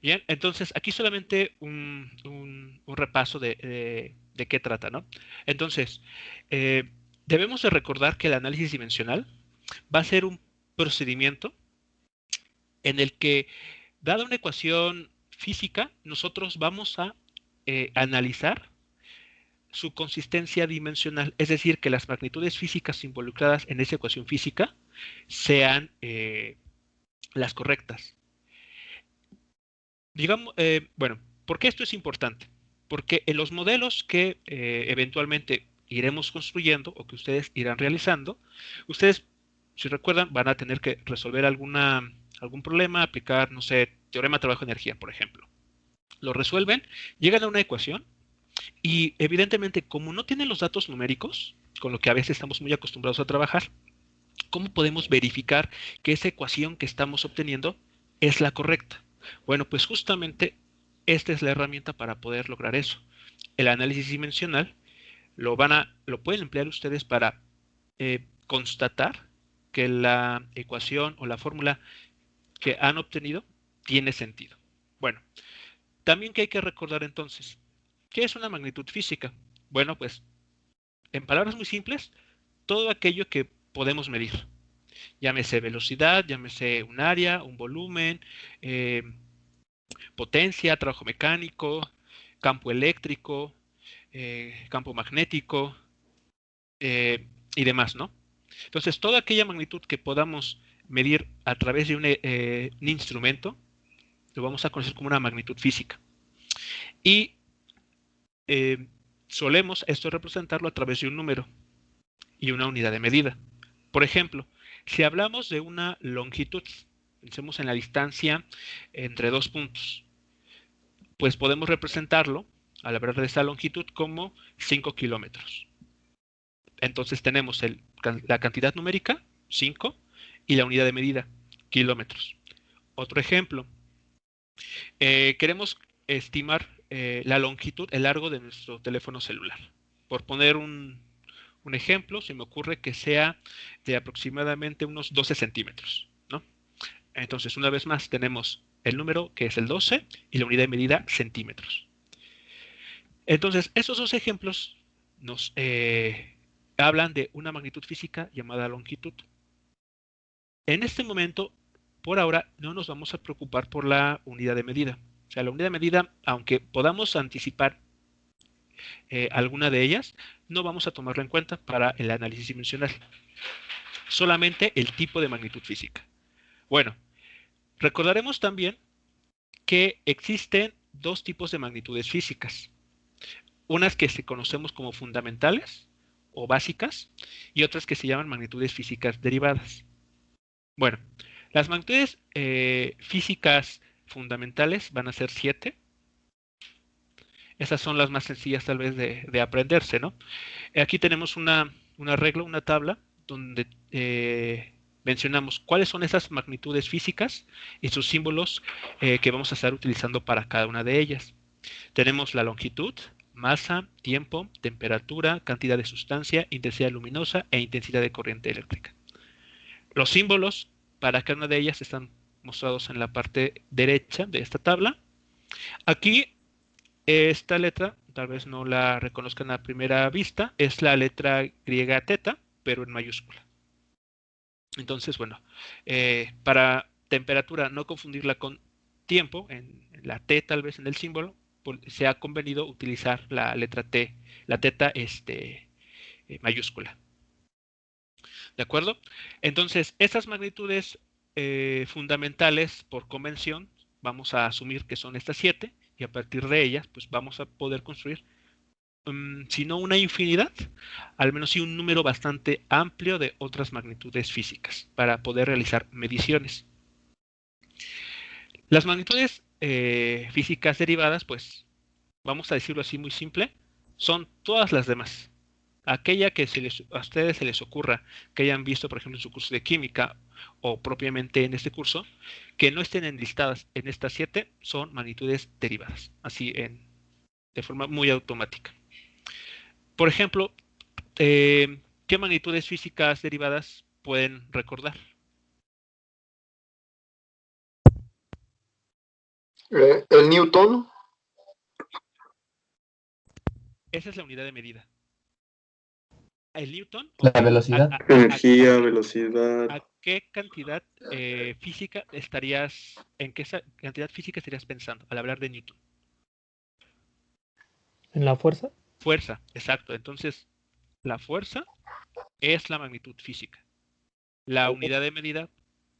Bien, entonces aquí solamente un repaso de qué trata, ¿no? Entonces, eh, debemos de recordar que el análisis dimensional va a ser un procedimiento en el que, dada una ecuación física, nosotros vamos a analizar su consistencia dimensional, es decir, que las magnitudes físicas involucradas en esa ecuación física sean las correctas. Digamos, bueno, ¿por qué esto es importante? Porque en los modelos que eventualmente iremos construyendo o que ustedes irán realizando, ustedes, si recuerdan, van a tener que resolver algún problema, aplicar, no sé, teorema de trabajo de energía, por ejemplo. Lo resuelven, llegan a una ecuación y evidentemente, como no tienen los datos numéricos, con lo que a veces estamos muy acostumbrados a trabajar, ¿cómo podemos verificar que esa ecuación que estamos obteniendo es la correcta? Bueno, pues justamente esta es la herramienta para poder lograr eso. El análisis dimensional lo pueden emplear ustedes para constatar que la ecuación o la fórmula que han obtenido tiene sentido. Bueno, también que hay que recordar entonces, ¿qué es una magnitud física? Bueno, pues en palabras muy simples, todo aquello que podemos medir. Llámese velocidad, llámese un área, un volumen, eh, potencia, trabajo mecánico, campo eléctrico, campo magnético y demás, ¿no? Entonces, toda aquella magnitud que podamos medir a través de un instrumento, lo vamos a conocer como una magnitud física. Y eh, solemos esto representarlo a través de un número y una unidad de medida. Por ejemplo, si hablamos de una longitud, pensemos en la distancia entre dos puntos, pues podemos representarlo, al hablar de esta longitud, como 5 kilómetros. Entonces tenemos la cantidad numérica, 5, y la unidad de medida, kilómetros. Otro ejemplo, queremos estimar la longitud, el largo de nuestro teléfono celular. Por poner un ejemplo, se me ocurre que sea de aproximadamente unos 12 centímetros, ¿no? Entonces, una vez más, tenemos el número que es el 12 y la unidad de medida centímetros. Entonces, esos dos ejemplos nos hablan de una magnitud física llamada longitud. En este momento, por ahora, no nos vamos a preocupar por la unidad de medida. O sea, la unidad de medida, aunque podamos anticipar alguna de ellas, no vamos a tomarla en cuenta para el análisis dimensional. Solamente el tipo de magnitud física. Bueno, recordaremos también que existen dos tipos de magnitudes físicas. Unas que se conocemos como fundamentales o básicas y otras que se llaman magnitudes físicas derivadas. Bueno, las magnitudes físicas fundamentales van a ser 7. Esas son las más sencillas tal vez de aprenderse, ¿no? Aquí tenemos una regla, una tabla, donde mencionamos cuáles son esas magnitudes físicas y sus símbolos que vamos a estar utilizando para cada una de ellas. Tenemos la longitud, masa, tiempo, temperatura, cantidad de sustancia, intensidad luminosa e intensidad de corriente eléctrica. Los símbolos para cada una de ellas están mostrados en la parte derecha de esta tabla. Aquí, esta letra, tal vez no la reconozcan a primera vista, es la letra griega teta, pero en mayúscula. Entonces, bueno, para temperatura no confundirla con tiempo, en la T tal vez en el símbolo, se ha convenido utilizar la letra T, la teta mayúscula. ¿De acuerdo? Entonces, estas magnitudes fundamentales por convención, vamos a asumir que son estas 7 y a partir de ellas, pues vamos a poder construir, si no una infinidad, al menos sí un número bastante amplio de otras magnitudes físicas para poder realizar mediciones. Las magnitudes físicas derivadas, pues vamos a decirlo así muy simple, son todas las demás. Aquella que a ustedes se les ocurra que hayan visto, por ejemplo, en su curso de química o propiamente en este curso, que no estén enlistadas en estas 7, son magnitudes derivadas, así de forma muy automática. Por ejemplo, ¿qué magnitudes físicas derivadas pueden recordar? El Newton. Esa es la unidad de medida. El Newton, La ok. velocidad. Energía, velocidad. ¿A qué cantidad física estarías, en qué cantidad física estarías pensando al hablar de Newton? ¿En la fuerza? Fuerza, exacto. Entonces, la fuerza es la magnitud física. La unidad de medida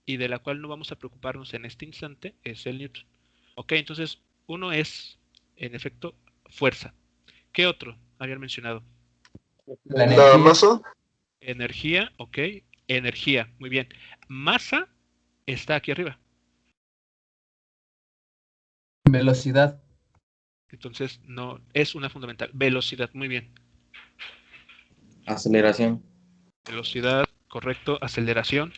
y de la cual no vamos a preocuparnos en este instante es el Newton. Ok, entonces uno es, en efecto, fuerza. ¿Qué otro habían mencionado? La La energía. masa. Energía, ok. Energía, muy bien. Masa está aquí arriba. Velocidad. Entonces, no, es una fundamental. Velocidad, muy bien. Aceleración. Velocidad, correcto. Aceleración.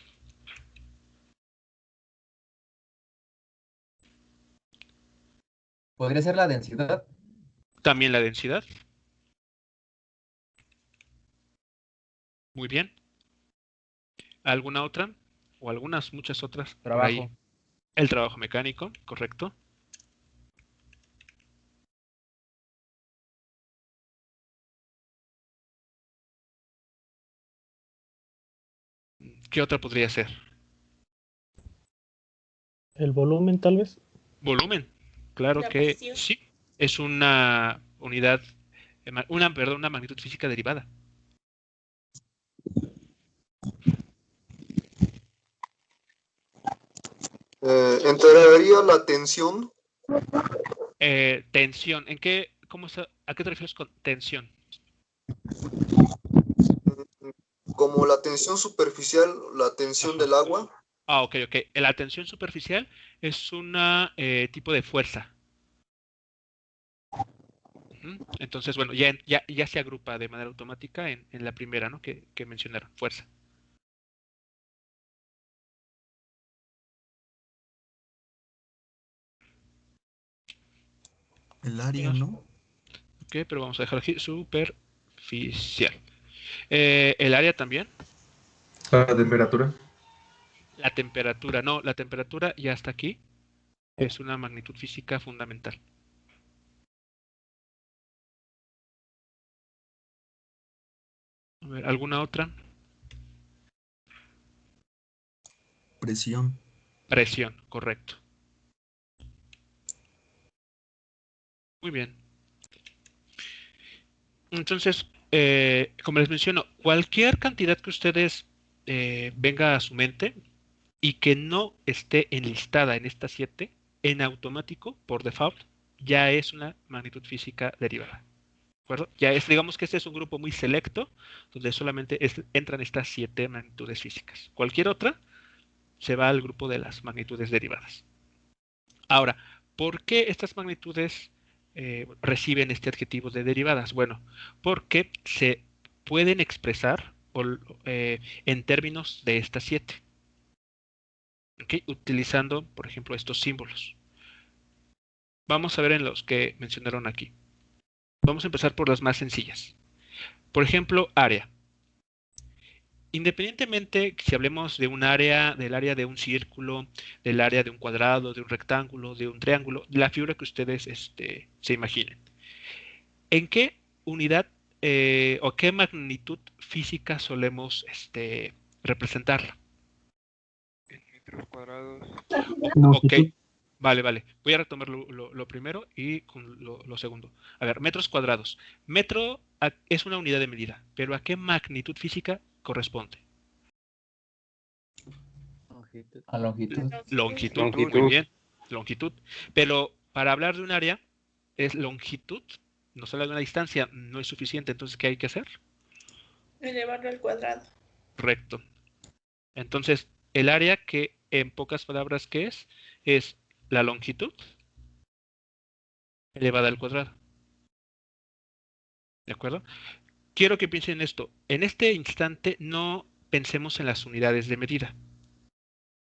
Podría ser la densidad. También la densidad. Muy bien. ¿Alguna otra? O algunas, muchas otras. Por ahí. Trabajo. El trabajo mecánico, correcto. ¿Qué otra podría ser? ¿El volumen, tal vez? Volumen. Claro La que presión. sí. Es una unidad, una magnitud física derivada. Entraría la tensión. Tensión. ¿A qué te refieres con tensión? Como la tensión superficial, la tensión del agua. Ok. La tensión superficial es un tipo de fuerza. Entonces, bueno, ya se agrupa de manera automática en la primera, ¿no? Que mencionaron, fuerza. El área, ¿no? Ok, pero vamos a dejar aquí superficial. El área también. La temperatura. La temperatura, no, la temperatura ya está aquí. Es una magnitud física fundamental. A ver, ¿alguna otra? Presión. Presión, correcto. Muy bien. Entonces, como les menciono, cualquier cantidad que ustedes venga a su mente y que no esté enlistada en estas 7, en automático, por default, ya es una magnitud física derivada. ¿De acuerdo? Ya es, digamos que este es un grupo muy selecto, donde solamente entran estas 7 magnitudes físicas. Cualquier otra se va al grupo de las magnitudes derivadas. Ahora, ¿por qué estas magnitudes reciben este adjetivo de derivadas? Bueno, porque se pueden expresar en términos de estas 7, ¿okay? Utilizando, por ejemplo, estos símbolos. Vamos a ver en los que mencionaron aquí. Vamos a empezar por las más sencillas. Por ejemplo, área. Independientemente si hablemos de un área, del área de un círculo, del área de un cuadrado, de un rectángulo, de un triángulo, la figura que ustedes se imaginen. ¿En qué unidad o qué magnitud física solemos representarla? En metros cuadrados. Ok, vale. Voy a retomar lo primero y con lo segundo. A ver, metros cuadrados. Metro es una unidad de medida, pero ¿a qué magnitud física corresponde? A longitud. Longitud, muy bien. Longitud. Pero para hablar de un área, es longitud. Nos habla de una distancia, no es suficiente. Entonces, ¿qué hay que hacer? Elevarlo al cuadrado. Recto. Entonces, el área que, en pocas palabras, ¿qué es? Es la longitud elevada al cuadrado. ¿De acuerdo? Quiero que piensen en esto. En este instante no pensemos en las unidades de medida.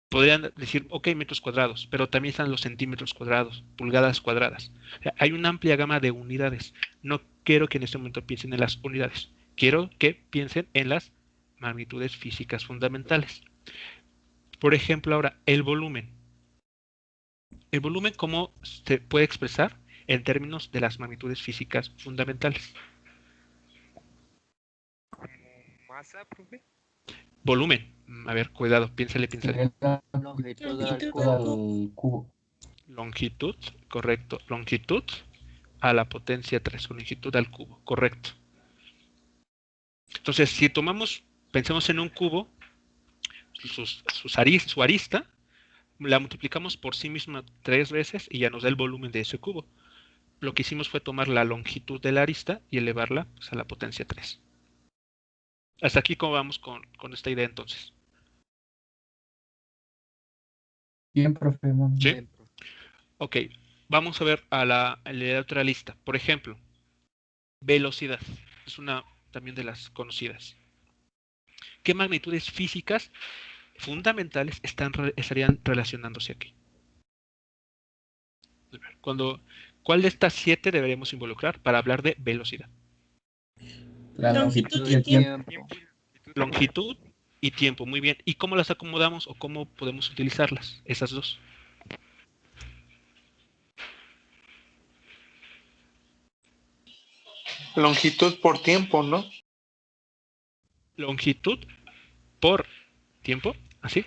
Podrían decir, ok, metros cuadrados, pero también están los centímetros cuadrados, pulgadas cuadradas. O sea, hay una amplia gama de unidades. No quiero que en este momento piensen en las unidades. Quiero que piensen en las magnitudes físicas fundamentales. Por ejemplo, ahora, el volumen. El volumen, ¿cómo se puede expresar en términos de las magnitudes físicas fundamentales? Como masa, profe. Volumen. A ver, cuidado, piénsale. Sería la Longitud longitud al al cubo. Longitud, correcto. Longitud a la potencia 3, longitud al cubo, correcto. Entonces, si pensemos en un cubo, su arista, la multiplicamos por sí misma 3 veces y ya nos da el volumen de ese cubo. Lo que hicimos fue tomar la longitud de la arista y elevarla pues, a la potencia 3. Hasta aquí, ¿cómo vamos con esta idea entonces? Bien, profe. Muy ¿Sí? bien. Ok, vamos a ver a la otra lista. Por ejemplo, velocidad. Es una también de las conocidas. ¿Qué magnitudes físicas fundamentales estarían relacionándose aquí? ¿Cuál de estas 7 deberíamos involucrar para hablar de velocidad? La Longitud longitud y y el tiempo. tiempo. Longitud y tiempo, muy bien. ¿Y cómo las acomodamos o cómo podemos utilizarlas? Esas dos. Longitud por tiempo, ¿no? Longitud por tiempo, ¿así?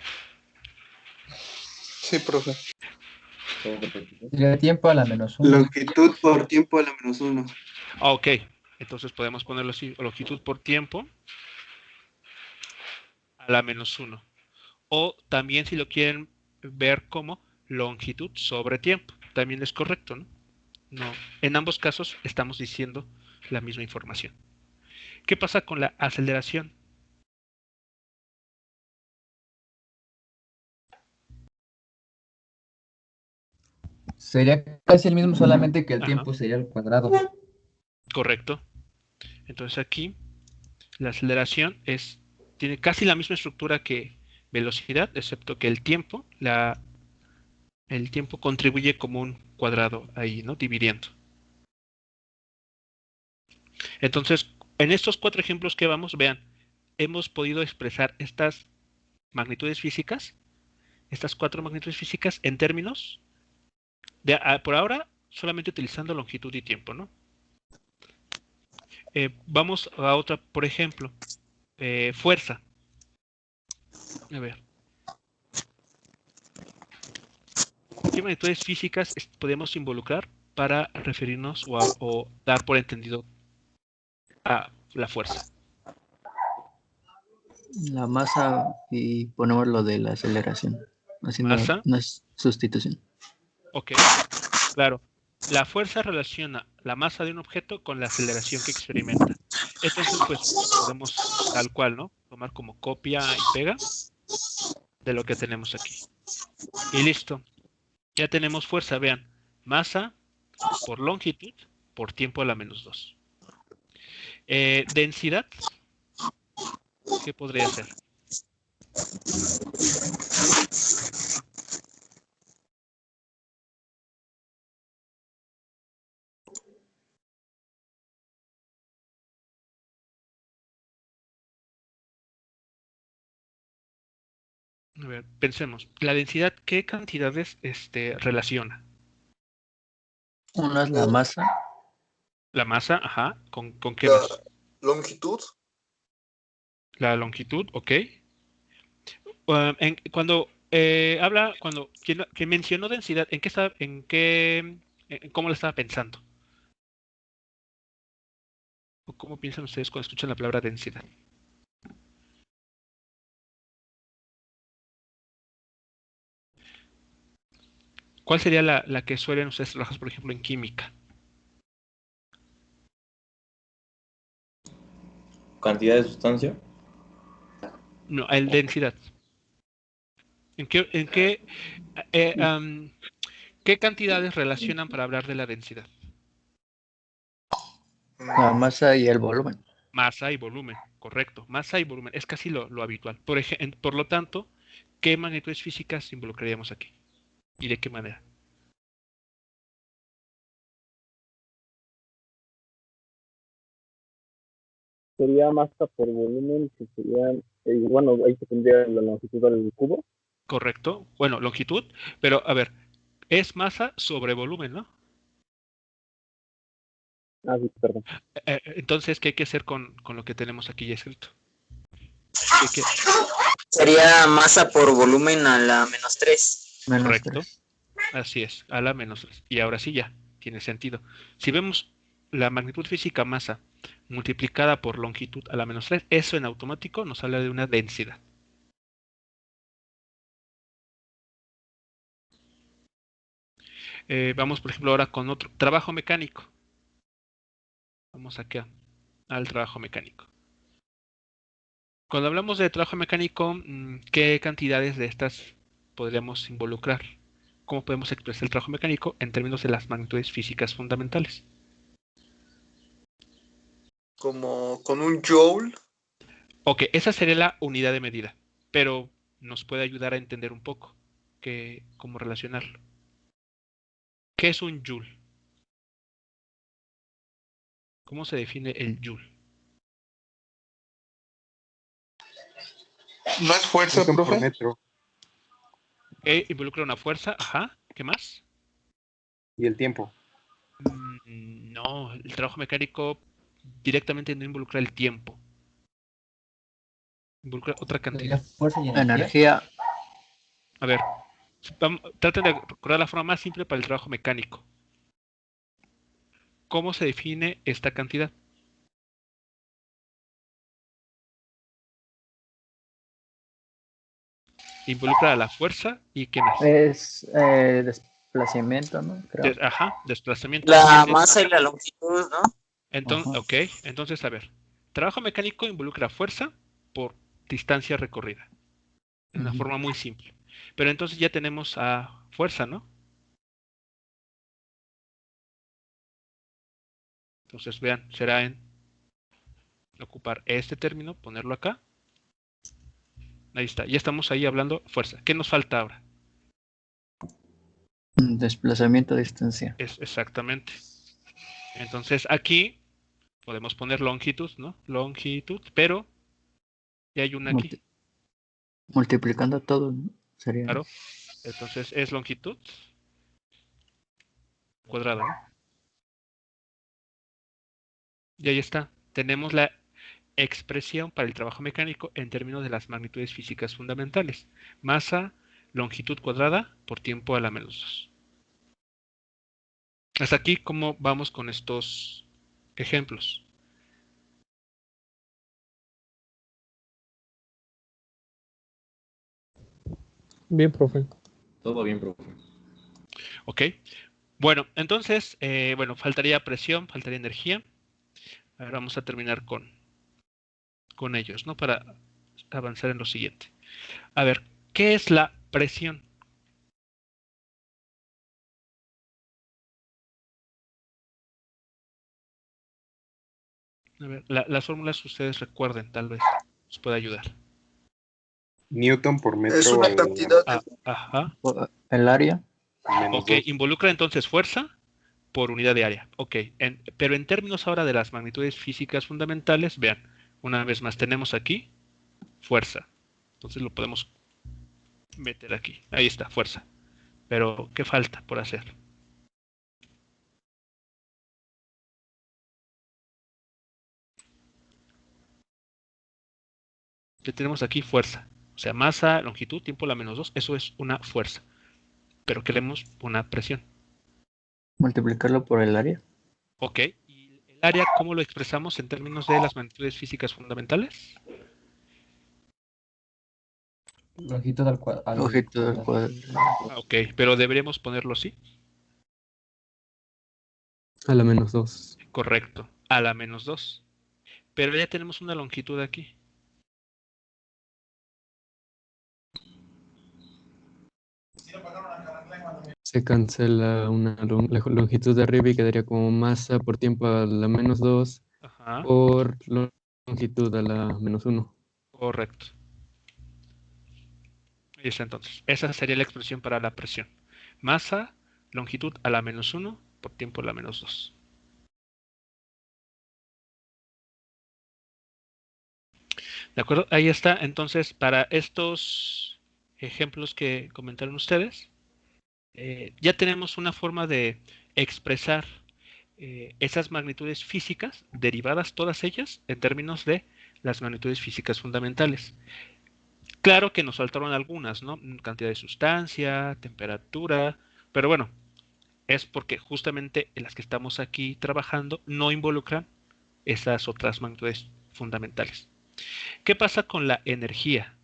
Sí, profe. Sería tiempo a la -1. Longitud por tiempo a la -1. Ok, entonces podemos ponerlo así, longitud por tiempo a la -1. O también si lo quieren ver como longitud sobre tiempo, también es correcto, ¿no? No, en ambos casos estamos diciendo la misma información. ¿Qué pasa con la aceleración? Sería casi el mismo, solamente que el Ajá. tiempo sería al cuadrado. Correcto. Entonces aquí la aceleración tiene casi la misma estructura que velocidad, excepto que el tiempo contribuye como un cuadrado ahí, ¿no? Dividiendo. Entonces, en estos 4 ejemplos que vamos, vean, hemos podido expresar estas magnitudes físicas, estas 4 magnitudes físicas en términos por ahora solamente utilizando longitud y tiempo, ¿no? Vamos a otra, por ejemplo, fuerza. A ver. ¿Qué magnitudes físicas podemos involucrar para referirnos o dar por entendido a la fuerza? La masa y ponemos lo de la aceleración, haciendo Masa. una sustitución. Ok, claro. La fuerza relaciona la masa de un objeto con la aceleración que experimenta. Entonces, pues podemos tal cual, ¿no? Tomar como copia y pega de lo que tenemos aquí. Y listo. Ya tenemos fuerza, vean. Masa por longitud por tiempo a la -2. Densidad. ¿Qué podría ser? A ver, pensemos. La densidad, ¿qué cantidades relaciona? Una es la masa. La masa, ajá. ¿Con qué La más? longitud, La longitud, ok. Cuando que mencionó densidad, ¿cómo la estaba pensando? ¿O cómo piensan ustedes cuando escuchan la palabra densidad? ¿Cuál sería la que suelen ustedes trabajar, por ejemplo, en química? ¿Cantidad de sustancia? No, el densidad. Eh, am, ¿Qué cantidades relacionan para hablar de la densidad? La masa y el volumen. Masa y volumen, correcto. Masa y volumen, es casi lo habitual. Por lo tanto, ¿qué magnitudes físicas involucraríamos aquí? ¿Y de qué manera? Sería masa por volumen, que serían, bueno, ahí se tendría la longitud del cubo. Correcto. Bueno, longitud, pero a ver, Es masa sobre volumen, ¿no? Ah, sí, perdón. Entonces, ¿qué hay que hacer con lo que tenemos aquí ya escrito? ¿Qué? Sería masa por volumen a la -3. Correcto. -3. Así es, a la -3. Y ahora sí ya, tiene sentido. Si vemos la magnitud física masa multiplicada por longitud a la -3, eso en automático nos habla de una densidad. Vamos, por ejemplo, ahora con otro trabajo mecánico. Vamos aquí al trabajo mecánico. Cuando hablamos de trabajo mecánico, ¿qué cantidades de estas podríamos involucrar? ¿Cómo podemos expresar el trabajo mecánico en términos de las magnitudes físicas fundamentales? Como con un joule. Ok, esa sería la unidad de medida, pero nos puede ayudar a entender un poco cómo relacionarlo. ¿Qué es un joule? ¿Cómo se define el joule? ¿No es fuerza, Newton por profe? metro. Involucra una fuerza, ajá. ¿Qué más? Y el tiempo. No, el trabajo mecánico directamente no involucra el tiempo. Involucra otra ¿Sería cantidad. fuerza y energía? Energía. A ver, traten de recordar la forma más simple para el trabajo mecánico. ¿Cómo se define esta cantidad? Involucra a la fuerza y ¿qué más? Es desplazamiento, ¿no? Creo. Ajá, desplazamiento. La masa y la longitud, ¿no? Entonces, Ajá. ok, entonces a ver, trabajo mecánico involucra fuerza por distancia recorrida, de una forma muy simple. Pero entonces ya tenemos a fuerza, ¿no? Entonces vean, será en ocupar este término, ponerlo acá. Ahí está, ya estamos ahí hablando fuerza. ¿Qué nos falta ahora? Desplazamiento a distancia. Es exactamente. Entonces aquí podemos poner longitud, ¿no? Longitud, pero ya hay una aquí. Multiplicando todo, ¿no? Sería. Claro. Entonces es longitud cuadrada, ¿no? Y ahí está. Tenemos la expresión para el trabajo mecánico en términos de las magnitudes físicas fundamentales. Masa, longitud cuadrada por tiempo a la -2. Hasta aquí, ¿cómo vamos con estos ejemplos? Bien, profe. Todo bien, profe. Ok. Bueno, entonces, bueno, faltaría presión, faltaría energía. Ahora vamos a terminar con ellos, ¿no? Para avanzar en lo siguiente. A ver, ¿qué es la presión? A ver, las fórmulas ustedes recuerden, tal vez os pueda ayudar. Newton por metro. Es una cantidad de... Ajá. El área. -2. Ok, involucra entonces fuerza por unidad de área. Ok, pero en términos ahora de las magnitudes físicas fundamentales, vean, una vez más tenemos aquí fuerza. Entonces lo podemos meter aquí. Ahí está, fuerza. Pero, ¿qué falta por hacer? Que tenemos aquí fuerza. O sea, masa, longitud, tiempo a la -2, eso es una fuerza. Pero queremos una presión. Multiplicarlo por el área. Ok, ¿y el área cómo lo expresamos en términos de las magnitudes físicas fundamentales? Longitud al cuadrado. Longitud al cuadrado. Ok, pero deberíamos ponerlo así. A la -2. Correcto, a la -2. Pero ya tenemos una longitud aquí. Se cancela la longitud de arriba y quedaría como masa por tiempo a la -2 Ajá, por longitud a la -1. correcto. Ahí está entonces. Esa sería la expresión para la presión. Masa, longitud a la -1 por tiempo a la -2. ¿De acuerdo? Ahí está. Entonces, para estos ejemplos que comentaron ustedes, ya tenemos una forma de expresar esas magnitudes físicas, derivadas todas ellas, en términos de las magnitudes físicas fundamentales. Claro que nos faltaron algunas, ¿no? Cantidad de sustancia, temperatura, pero bueno, es porque justamente las que estamos aquí trabajando no involucran esas otras magnitudes fundamentales. ¿Qué pasa con la energía?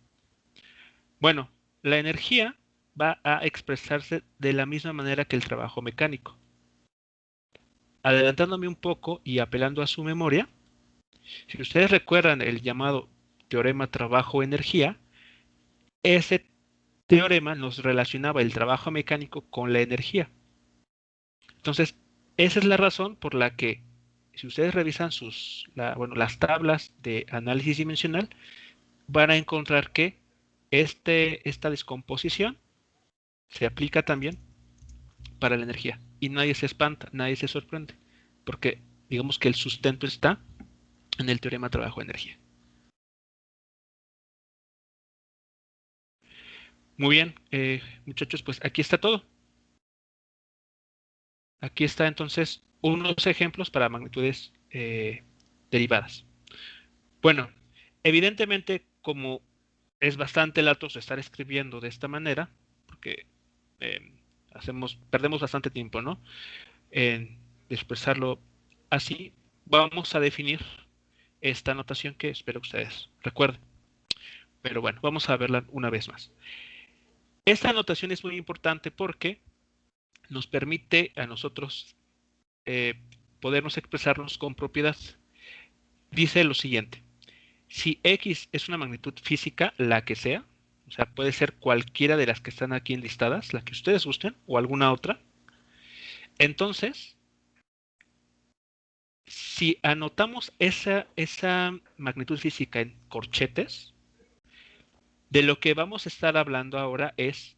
Bueno, la energía va a expresarse de la misma manera que el trabajo mecánico. Adelantándome un poco y apelando a su memoria, si ustedes recuerdan el llamado teorema trabajo-energía, ese teorema nos relacionaba el trabajo mecánico con la energía. Entonces, esa es la razón por la que, si ustedes revisan las tablas de análisis dimensional, van a encontrar que esta descomposición se aplica también para la energía. Y nadie se espanta, nadie se sorprende, porque digamos que el sustento está en el teorema trabajo-energía. Muy bien, muchachos, pues aquí está todo. Aquí está entonces unos ejemplos para magnitudes derivadas. Bueno, evidentemente, como es bastante latoso estar escribiendo de esta manera, porque perdemos bastante tiempo, ¿no? En expresarlo así, vamos a definir esta notación que espero que ustedes recuerden. Pero bueno, vamos a verla una vez más. Esta notación es muy importante porque nos permite a nosotros podernos expresarnos con propiedad. Dice lo siguiente: si X es una magnitud física, la que sea, o sea, puede ser cualquiera de las que están aquí enlistadas, la que ustedes gusten, o alguna otra, entonces, si anotamos esa magnitud física en corchetes, de lo que vamos a estar hablando ahora es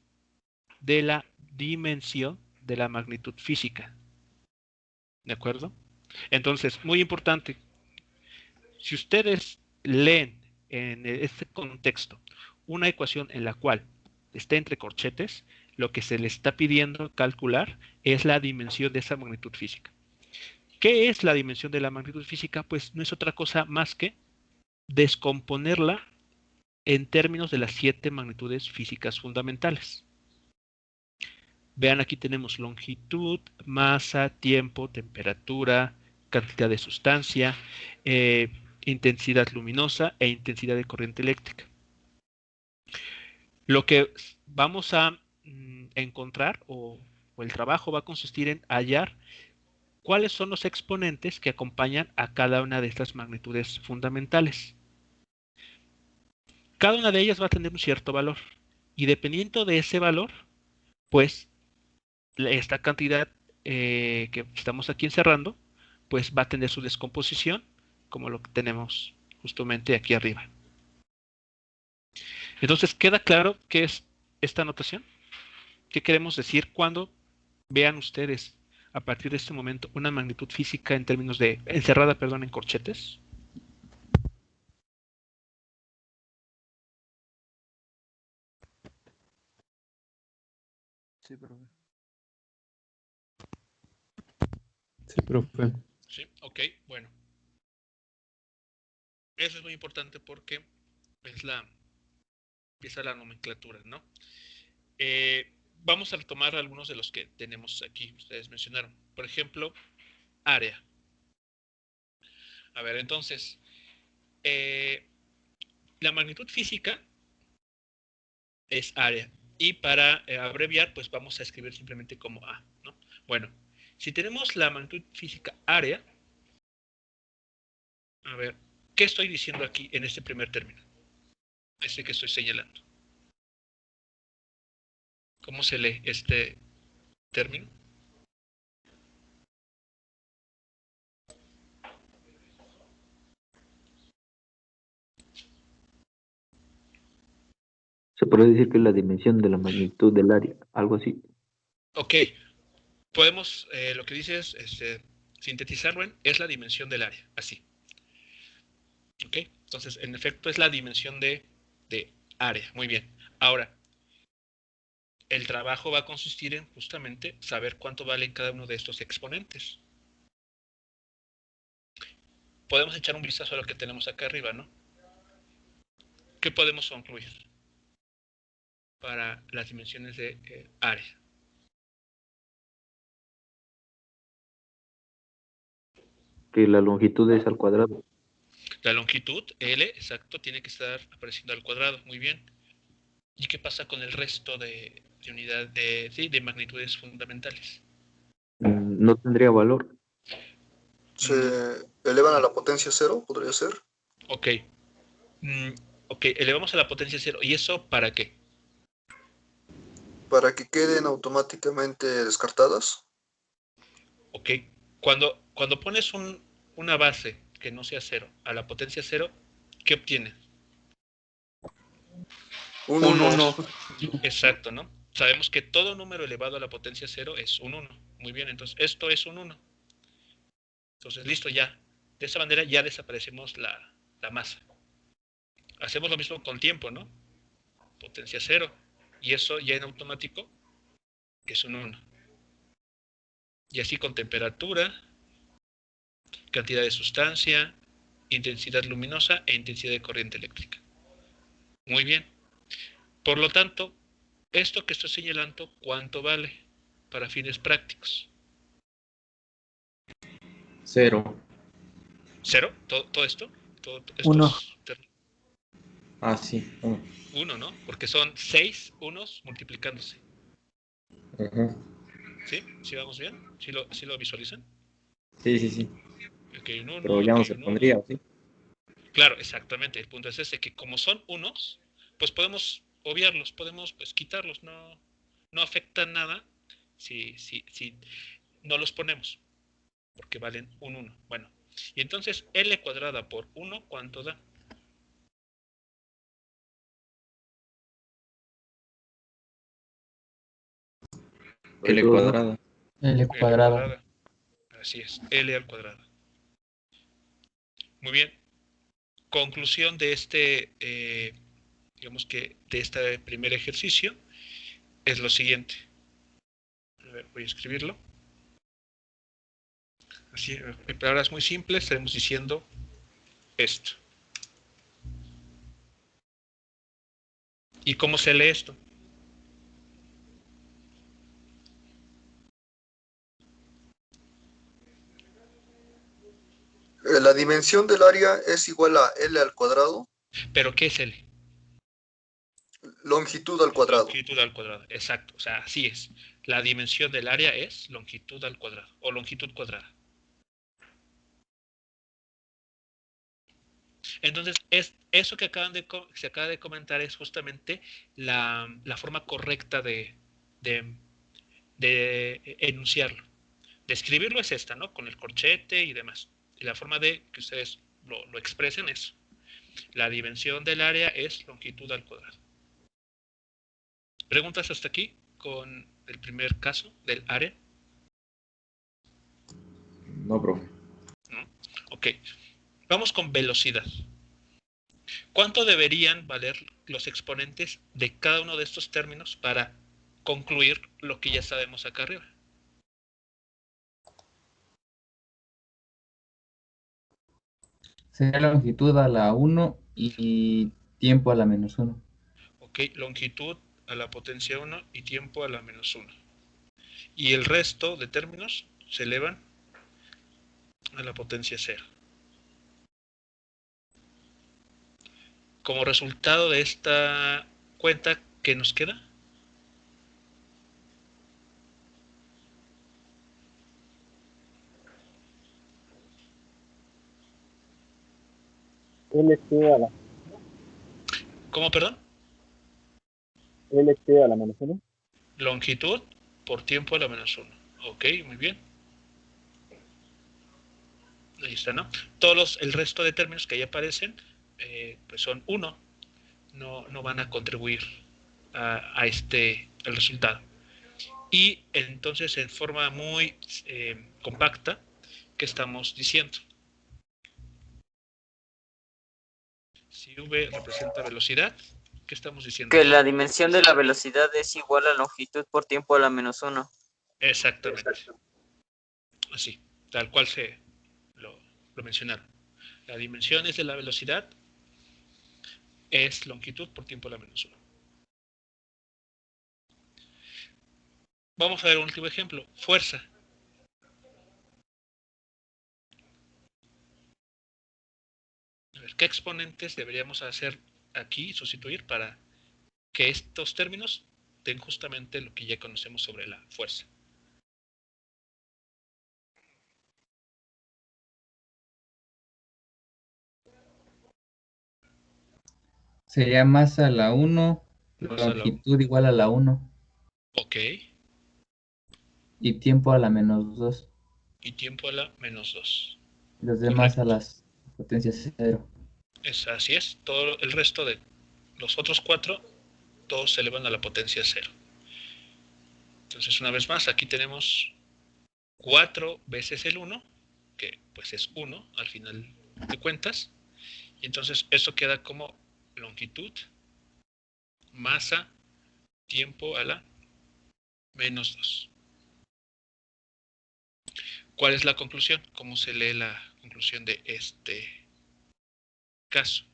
de la dimensión de la magnitud física. ¿De acuerdo? Entonces, muy importante, si ustedes leen en este contexto una ecuación en la cual está entre corchetes, lo que se le está pidiendo calcular es la dimensión de esa magnitud física. ¿Qué es la dimensión de la magnitud física? Pues no es otra cosa más que descomponerla en términos de las 7 magnitudes físicas fundamentales. Vean, aquí tenemos longitud, masa, tiempo, temperatura, cantidad de sustancia, intensidad luminosa e intensidad de corriente eléctrica. Lo que vamos a encontrar o el trabajo va a consistir en hallar cuáles son los exponentes que acompañan a cada una de estas magnitudes fundamentales. Cada una de ellas va a tener un cierto valor y dependiendo de ese valor, pues esta cantidad que estamos aquí encerrando, pues va a tener su descomposición como lo que tenemos justamente aquí arriba. Entonces, ¿queda claro qué es esta notación? ¿Qué queremos decir cuando vean ustedes a partir de este momento una magnitud física en términos de encerrada, perdón, en corchetes? Sí, profe. Sí, profe. Sí, ok, bueno. Eso es muy importante porque empieza la nomenclatura, ¿no? Vamos a retomar algunos de los que tenemos aquí, ustedes mencionaron. Por ejemplo, área. A ver, entonces, la magnitud física es área. Y para abreviar, pues vamos a escribir simplemente como A, ¿no? Bueno, si tenemos la magnitud física área, a ver, ¿qué estoy diciendo aquí en este primer término? Este que estoy señalando. ¿Cómo se lee este término? Se puede decir que es la dimensión de la magnitud del área, algo así. Ok, podemos, lo que dice es sintetizarlo en es la dimensión del área, así. Ok, entonces en efecto es la dimensión de área, muy bien. Ahora, el trabajo va a consistir en justamente saber cuánto valen cada uno de estos exponentes. Podemos echar un vistazo a lo que tenemos acá arriba, ¿no? ¿Qué podemos concluir para las dimensiones de área? Que la longitud es al cuadrado. La longitud, L, exacto, tiene que estar apareciendo al cuadrado. Muy bien. ¿Y qué pasa con el resto de unidad de magnitudes fundamentales? No tendría valor. Se elevan a la potencia 0, podría ser. Ok. Ok, elevamos a la potencia 0. ¿Y eso para qué? Para que queden automáticamente descartadas. Ok. Cuando pones una base que no sea 0 a la potencia 0, ¿qué obtienes? Un 1. Exacto, ¿no? Sabemos que todo número elevado a la potencia 0 es un 1. Muy bien, entonces esto es un 1. Entonces, listo, ya. De esa manera ya desaparecemos la masa. Hacemos lo mismo con tiempo, ¿no? Potencia 0. Y eso ya en automático es un 1. Y así con temperatura, cantidad de sustancia, intensidad luminosa e intensidad de corriente eléctrica. Muy bien. Por lo tanto, esto que estoy señalando, ¿cuánto vale para fines prácticos? 0. ¿Cero? ¿Todo esto? Uno. Ah, sí. 1, ¿no? Porque son 6 unos multiplicándose. ¿Sí? ¿Sí vamos bien? ¿Sí lo visualizan? Sí. Okay, un 1, Pero ya no okay, se un pondría, 1. ¿sí? Claro, exactamente. El punto es ese, que como son unos, pues podemos obviarlos, podemos pues quitarlos. No afecta nada si no los ponemos, porque valen un 1. Bueno, y entonces L cuadrada por 1, ¿cuánto da? L cuadrada. L cuadrada. Así es, L al cuadrado. Muy bien. Conclusión de digamos que de este primer ejercicio es lo siguiente. A ver, voy a escribirlo. Así, en palabras muy simples, estaremos diciendo esto. ¿Y cómo se lee esto? La dimensión del área es igual a L al cuadrado. ¿Pero qué es L? Longitud al cuadrado. Longitud al cuadrado, exacto. O sea, así es. La dimensión del área es longitud al cuadrado o longitud cuadrada. Entonces, eso que se acaba de comentar es justamente la forma correcta de enunciarlo. De escribirlo es esta, ¿no? Con el corchete y demás. Y la forma de que ustedes lo expresen es: la dimensión del área es longitud al cuadrado. ¿Preguntas hasta aquí con el primer caso del área? No, profe. ¿No? Ok. Vamos con velocidad. ¿Cuánto deberían valer los exponentes de cada uno de estos términos para concluir lo que ya sabemos acá arriba? Sería longitud a la 1 y tiempo a la -1. Ok, longitud a la potencia 1 y tiempo a la -1. Y el resto de términos se elevan a la potencia 0. Como resultado de esta cuenta, ¿qué nos queda? LT a la ¿Cómo, perdón? LT a la -1. Longitud por tiempo a la -1. Ok, muy bien. Ahí está, ¿no? El resto de términos que ahí aparecen, pues son 1. No van a contribuir al resultado. Y entonces, en forma muy compacta, ¿qué estamos diciendo? Si V representa velocidad, ¿Qué estamos diciendo? Que la dimensión de la velocidad es igual a longitud por tiempo a la menos 1. Exactamente. Así, tal cual lo mencionaron. La dimensión de la velocidad es longitud por tiempo a la menos 1. Vamos a ver un último ejemplo. Fuerza. A ver, ¿qué exponentes deberíamos hacer aquí, sustituir para que estos términos den justamente lo que ya conocemos sobre la fuerza? Sería masa a la 1, Masa a la longitud igual a la 1 Ok. y tiempo a la menos 2. Y tiempo a la menos 2. Los demás Correcto. a las potencias 0. Así es. Todo el resto de los otros 4, todos se elevan a la potencia 0. Entonces, una vez más, aquí tenemos 4 veces el 1, que pues es 1 al final de cuentas. Y entonces eso queda como longitud, masa, tiempo a la menos 2. ¿Cuál es la conclusión? ¿Cómo se lee la conclusión de este caso?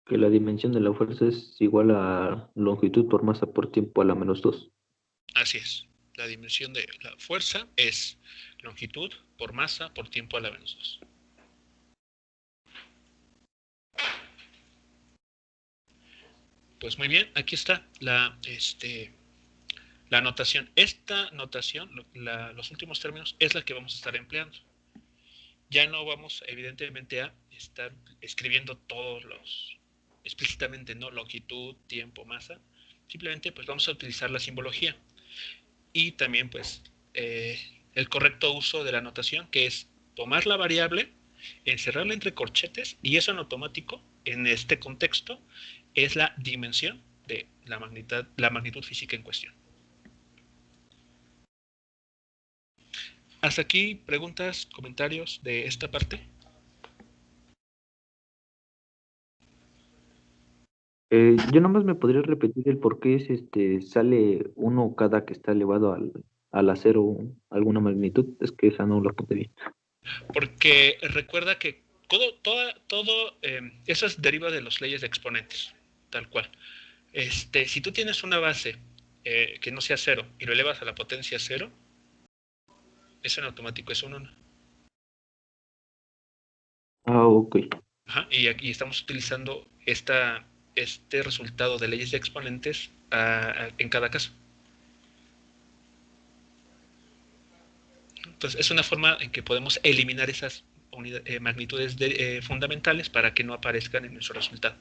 Que la dimensión de la fuerza es igual a longitud por masa por tiempo a la menos 2. Así es. La dimensión de la fuerza es longitud por masa por tiempo a la menos 2. Pues muy bien, aquí está la notación. Esta notación, los últimos términos, es la que vamos a estar empleando. Ya no vamos, evidentemente, a estar escribiendo todos los, explícitamente, ¿no? Longitud, tiempo, masa. Simplemente, pues vamos a utilizar la simbología. Y también, pues, el correcto uso de la notación, que es tomar la variable, encerrarla entre corchetes, y eso en automático, en este contexto, es la dimensión de la magnitud física en cuestión. ¿Hasta aquí preguntas, comentarios de esta parte? Yo nomás me podría repetir el por qué sale 1 cada que está elevado a la 0 alguna magnitud. Es que esa no lo apunté bien. Porque recuerda que todo eso deriva de las leyes de exponentes, tal cual. Si tú tienes una base que no sea 0 y lo elevas a la potencia 0, eso en automático es un 1. Ah, ok. Ajá, y aquí estamos utilizando este resultado de leyes de exponentes en cada caso. Entonces, es una forma en que podemos eliminar esas magnitudes fundamentales para que no aparezcan en nuestro resultado.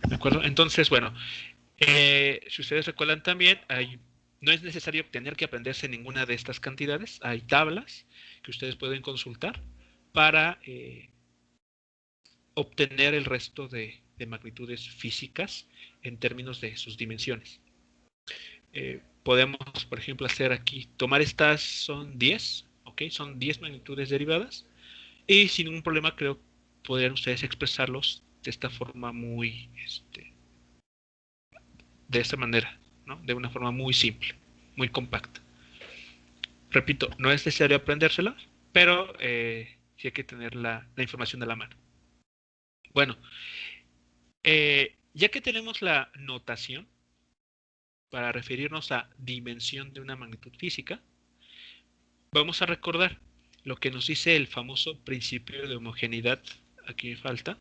¿De acuerdo? Entonces, bueno, si ustedes recuerdan también, no es necesario tener que aprenderse ninguna de estas cantidades. Hay tablas que ustedes pueden consultar para obtener el resto de magnitudes físicas en términos de sus dimensiones. Podemos, por ejemplo, hacer aquí, tomar estas, son 10, ¿ok? Son 10 magnitudes derivadas, y sin ningún problema creo podrían ustedes expresarlos de esta forma muy, de esta manera, ¿no? De una forma muy simple, muy compacta. Repito, no es necesario aprendérselas, pero sí hay que tener la información a la mano. Bueno, ya que tenemos la notación para referirnos a dimensión de una magnitud física, vamos a recordar lo que nos dice el famoso principio de homogeneidad. Aquí me falta,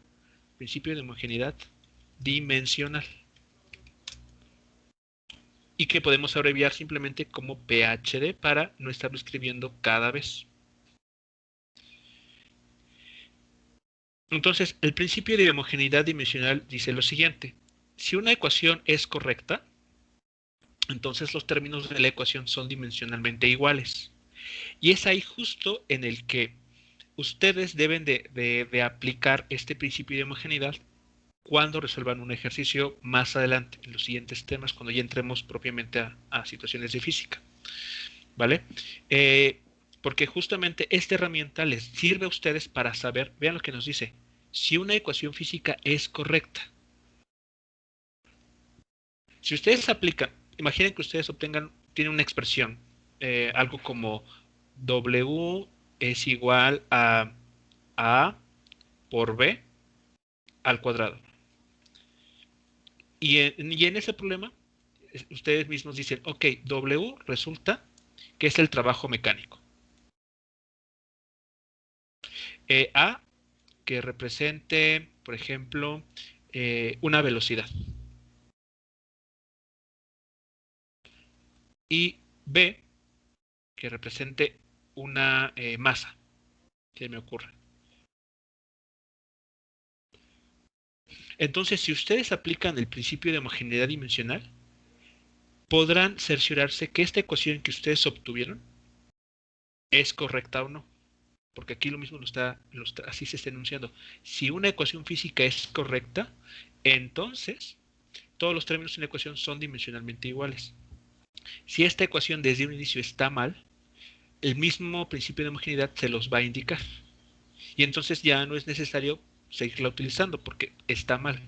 principio de homogeneidad dimensional, y que podemos abreviar simplemente como PhD para no estarlo escribiendo cada vez. Entonces, el principio de homogeneidad dimensional dice lo siguiente: si una ecuación es correcta, entonces los términos de la ecuación son dimensionalmente iguales. Y es ahí justo en el que ustedes deben de aplicar este principio de homogeneidad cuando resuelvan un ejercicio más adelante, en los siguientes temas, cuando ya entremos propiamente a situaciones de física. ¿Vale? Porque justamente esta herramienta les sirve a ustedes para saber, vean lo que nos dice, si una ecuación física es correcta. Si ustedes aplican, imaginen que ustedes tienen una expresión, algo como W es igual a A por B al cuadrado. Y en ese problema, ustedes mismos dicen, ok, W resulta que es el trabajo mecánico. A, que represente, por ejemplo, una velocidad. Y B, que represente una masa. ¿Qué me ocurre? Entonces, si ustedes aplican el principio de homogeneidad dimensional, podrán cerciorarse que esta ecuación que ustedes obtuvieron es correcta o no. Porque aquí lo mismo así se está enunciando. Si una ecuación física es correcta, entonces todos los términos en la ecuación son dimensionalmente iguales. Si esta ecuación desde un inicio está mal, el mismo principio de homogeneidad se los va a indicar. Y entonces ya no es necesario seguirla utilizando porque está mal.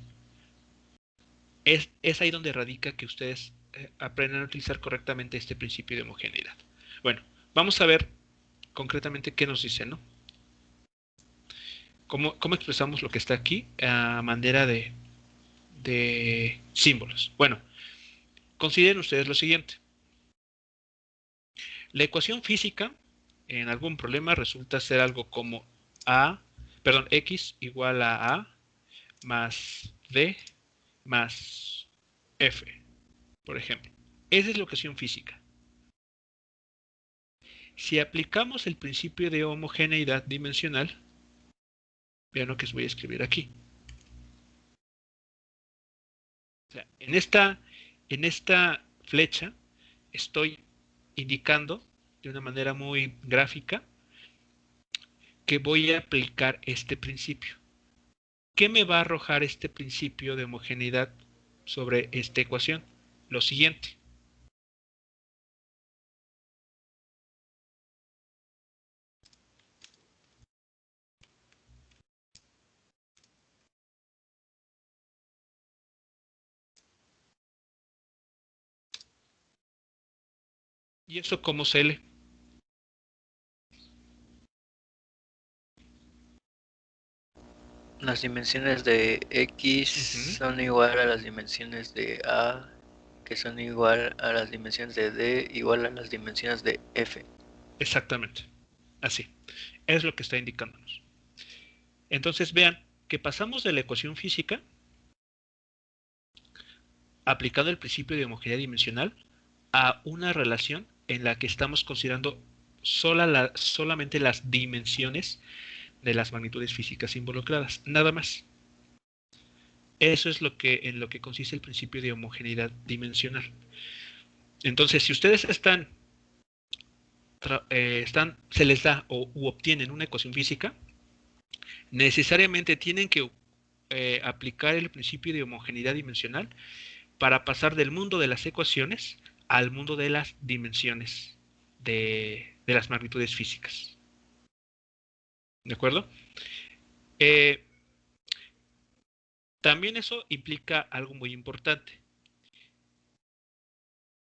Es ahí donde radica que ustedes aprendan a utilizar correctamente este principio de homogeneidad. Bueno, vamos a ver concretamente qué nos dice, ¿no? ¿Cómo expresamos lo que está aquí a manera de símbolos? Bueno, consideren ustedes lo siguiente. La ecuación física en algún problema resulta ser algo como X igual a A más D más F, por ejemplo. Esa es la ecuación física. Si aplicamos el principio de homogeneidad dimensional, vean lo que os voy a escribir aquí. O sea, en esta flecha estoy indicando de una manera muy gráfica que voy a aplicar este principio. ¿Qué me va a arrojar este principio de homogeneidad sobre esta ecuación? Lo siguiente. ¿Y eso cómo se lee? Las dimensiones de X son igual a las dimensiones de A, que son igual a las dimensiones de D, igual a las dimensiones de F. Exactamente. Así. Es lo que está indicándonos. Entonces vean que pasamos de la ecuación física, aplicando el principio de homogeneidad dimensional, a una relación en la que estamos considerando solamente las dimensiones de las magnitudes físicas involucradas, nada más. Eso es en lo que consiste el principio de homogeneidad dimensional. Entonces, si ustedes se les da u obtienen una ecuación física, necesariamente tienen que aplicar el principio de homogeneidad dimensional para pasar del mundo de las ecuaciones al mundo de las dimensiones de las magnitudes físicas. ¿De acuerdo? También eso implica algo muy importante.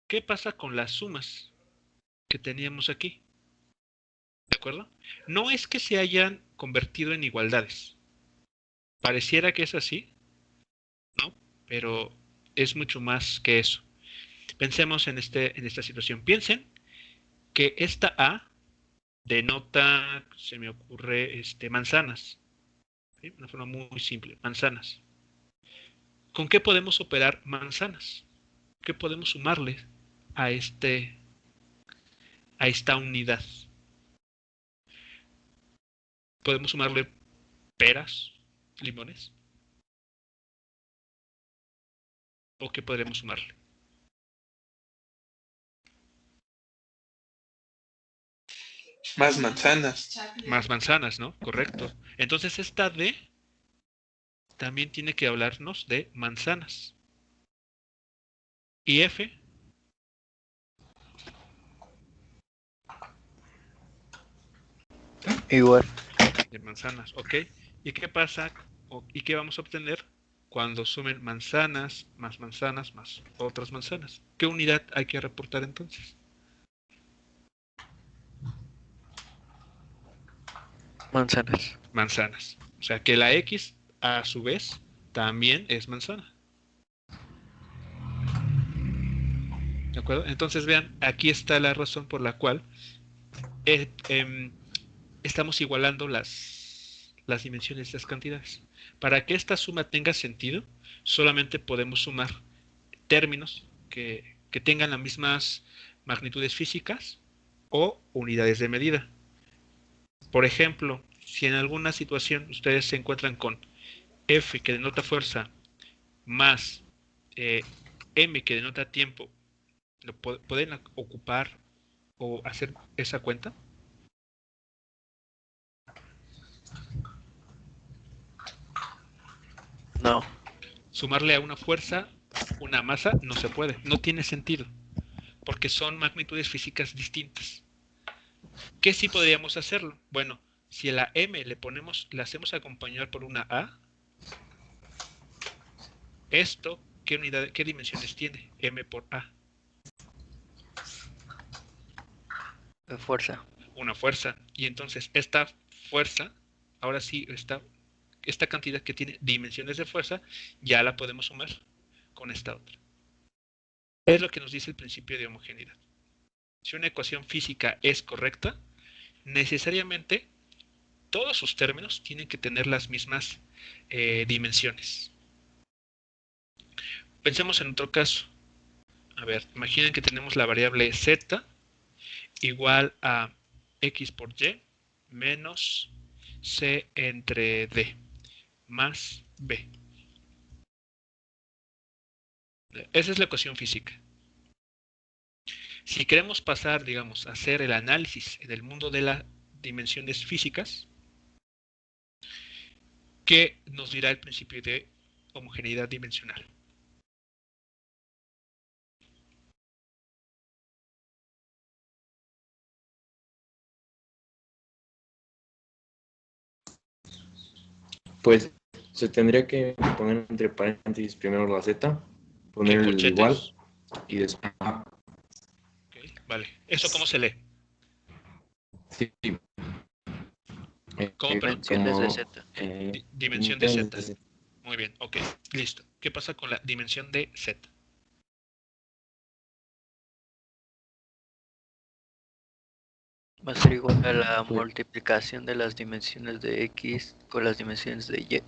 ¿Qué pasa con las sumas que teníamos aquí? ¿De acuerdo? No es que se hayan convertido en igualdades. Pareciera que es así, ¿no? Pero es mucho más que eso. Pensemos en esta situación. Piensen que esta A denota, se me ocurre, manzanas. ¿Sí? Una forma muy simple, manzanas. ¿Con qué podemos operar manzanas? ¿Qué podemos sumarle a esta unidad? ¿Podemos sumarle peras, limones? ¿O qué podremos sumarle? Más manzanas. Más manzanas, ¿no? Correcto. Entonces esta D también tiene que hablarnos de manzanas. Y F igual. de manzanas, ¿ok? ¿Y qué pasa y qué vamos a obtener cuando sumen manzanas más otras manzanas? ¿Qué unidad hay que reportar entonces? Manzanas. Manzanas. O sea que la X a su vez también es manzana. ¿De acuerdo? Entonces vean, aquí está la razón por la cual estamos igualando las dimensiones de las cantidades. Para que esta suma tenga sentido, solamente podemos sumar términos que tengan las mismas magnitudes físicas o unidades de medida. Por ejemplo, si en alguna situación ustedes se encuentran con F que denota fuerza más M que denota tiempo, ¿pueden ocupar o hacer esa cuenta? No. Sumarle a una fuerza una masa no se puede, no tiene sentido, porque son magnitudes físicas distintas. ¿Qué sí podríamos hacerlo? Bueno, si a la M la hacemos acompañar por una A, esto, ¿qué dimensiones tiene? M por A. Fuerza. Una fuerza. Y entonces esta fuerza, ahora sí, esta cantidad que tiene dimensiones de fuerza, ya la podemos sumar con esta otra. Es lo que nos dice el principio de homogeneidad. Si una ecuación física es correcta, necesariamente todos sus términos tienen que tener las mismas dimensiones. Pensemos en otro caso. A ver, imaginen que tenemos la variable z igual a x por y menos c entre d más b. Esa es la ecuación física. Si queremos pasar, digamos, a hacer el análisis en el mundo de las dimensiones físicas, ¿qué nos dirá el principio de homogeneidad dimensional? Pues se tendría que poner entre paréntesis primero la Z, poner el igual y después. Okay, vale. ¿Eso cómo se lee? Sí. ¿Cómo, perdón? Dimensiones de Z. Dimensión de Z. Muy bien, ok, listo. ¿Qué pasa con la dimensión de Z? Va a ser igual a la multiplicación de las dimensiones de X con las dimensiones de Y.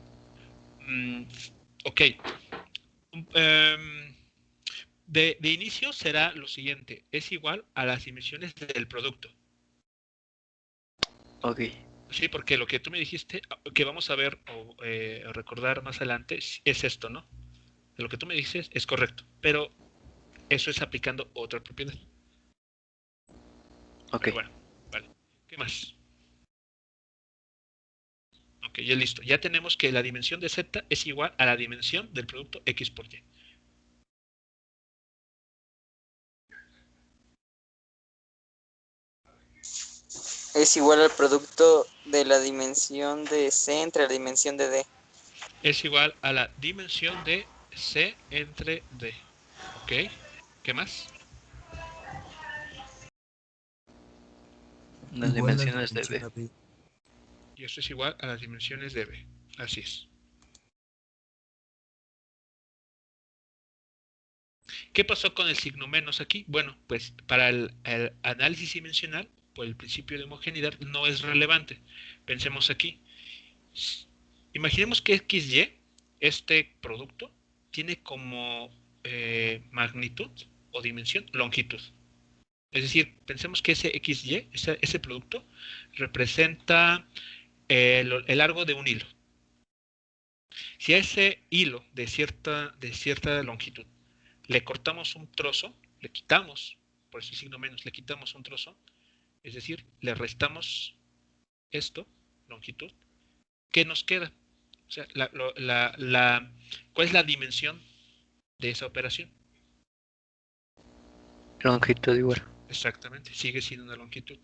Ok. De inicio será lo siguiente. Es igual a las dimensiones del producto. Ok. Sí, porque lo que tú me dijiste, que vamos a ver o recordar más adelante, es esto, ¿no? De lo que tú me dices es correcto, pero eso es aplicando otra propiedad. Ok. Pero bueno, vale. ¿Qué más? Ok, ya listo. Ya tenemos que la dimensión de Z es igual a la dimensión del producto X por Y. Es igual al producto de la dimensión de C entre la dimensión de D. Es igual a la dimensión de C entre D. ¿Ok? ¿Qué más? Las dimensiones de B. Y esto es igual a las dimensiones de B. Así es. ¿Qué pasó con el signo menos aquí? Bueno, pues para el análisis dimensional, por el principio de homogeneidad, no es relevante. Pensemos aquí. Imaginemos que XY, este producto, tiene como magnitud o dimensión longitud. Es decir, pensemos que ese XY, ese producto, representa el largo de un hilo. Si a ese hilo de cierta longitud le cortamos un trozo, le quitamos, por ese signo menos, le quitamos un trozo, es decir, le restamos esto, longitud, ¿qué nos queda? O sea, ¿cuál es la dimensión de esa operación? Longitud igual. Exactamente, sigue siendo una longitud.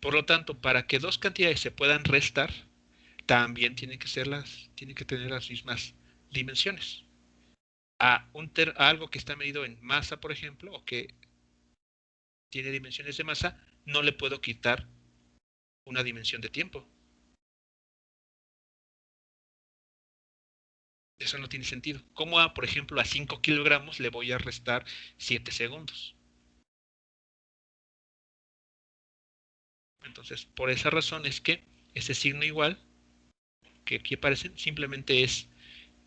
Por lo tanto, para que dos cantidades se puedan restar, también tienen que tener las mismas dimensiones. A algo que está medido en masa, por ejemplo, o que tiene dimensiones de masa, no le puedo quitar una dimensión de tiempo. Eso no tiene sentido. ¿Cómo por ejemplo, a 5 kilogramos le voy a restar 7 segundos? Entonces, por esa razón es que ese signo igual que aquí aparecen simplemente es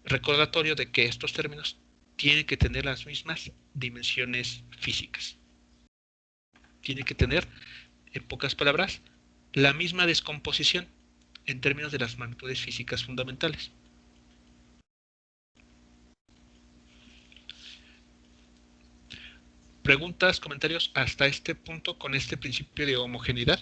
recordatorio de que estos términos tienen que tener las mismas dimensiones físicas. Tienen que tener, en pocas palabras, la misma descomposición en términos de las magnitudes físicas fundamentales. ¿Preguntas, comentarios hasta este punto con este principio de homogeneidad?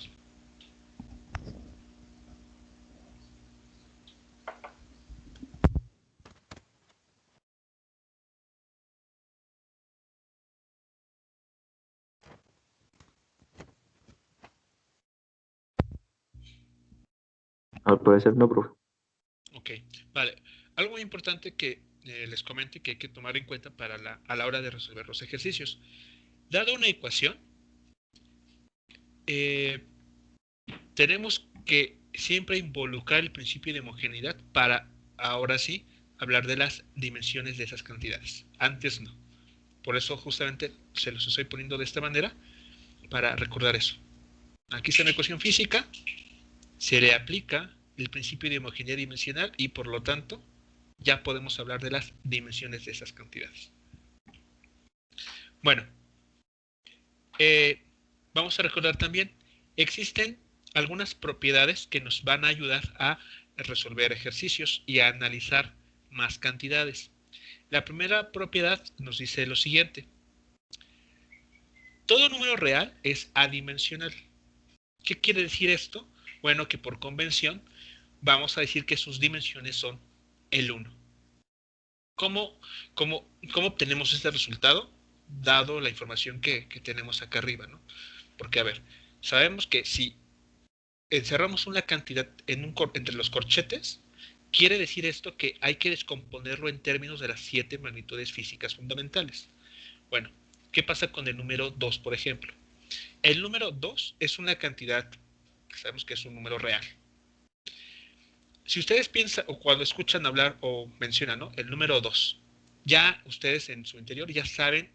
Al parecer no, profe. Ok, vale. Algo muy importante que les comento y que hay que tomar en cuenta a la hora de resolver los ejercicios. Dada una ecuación, tenemos que siempre involucrar el principio de homogeneidad para, ahora sí, hablar de las dimensiones de esas cantidades. Antes no. Por eso justamente se los estoy poniendo de esta manera para recordar eso. Aquí está una ecuación física, se le aplica el principio de homogeneidad dimensional y por lo tanto ya podemos hablar de las dimensiones de esas cantidades. Bueno, vamos a recordar también, existen algunas propiedades que nos van a ayudar a resolver ejercicios y a analizar más cantidades. La primera propiedad nos dice lo siguiente. Todo número real es adimensional. ¿Qué quiere decir esto? Bueno, que por convención vamos a decir que sus dimensiones son el 1. ¿Cómo obtenemos este resultado? Dado la información que tenemos acá arriba, ¿no? Porque, a ver, sabemos que si encerramos una cantidad entre los corchetes, quiere decir esto que hay que descomponerlo en términos de las 7 magnitudes físicas fundamentales. Bueno, ¿qué pasa con el número 2, por ejemplo? El número 2 es una cantidad que sabemos que es un número real. Si ustedes piensan o cuando escuchan hablar o mencionan, ¿no?, el número 2, ya ustedes en su interior ya saben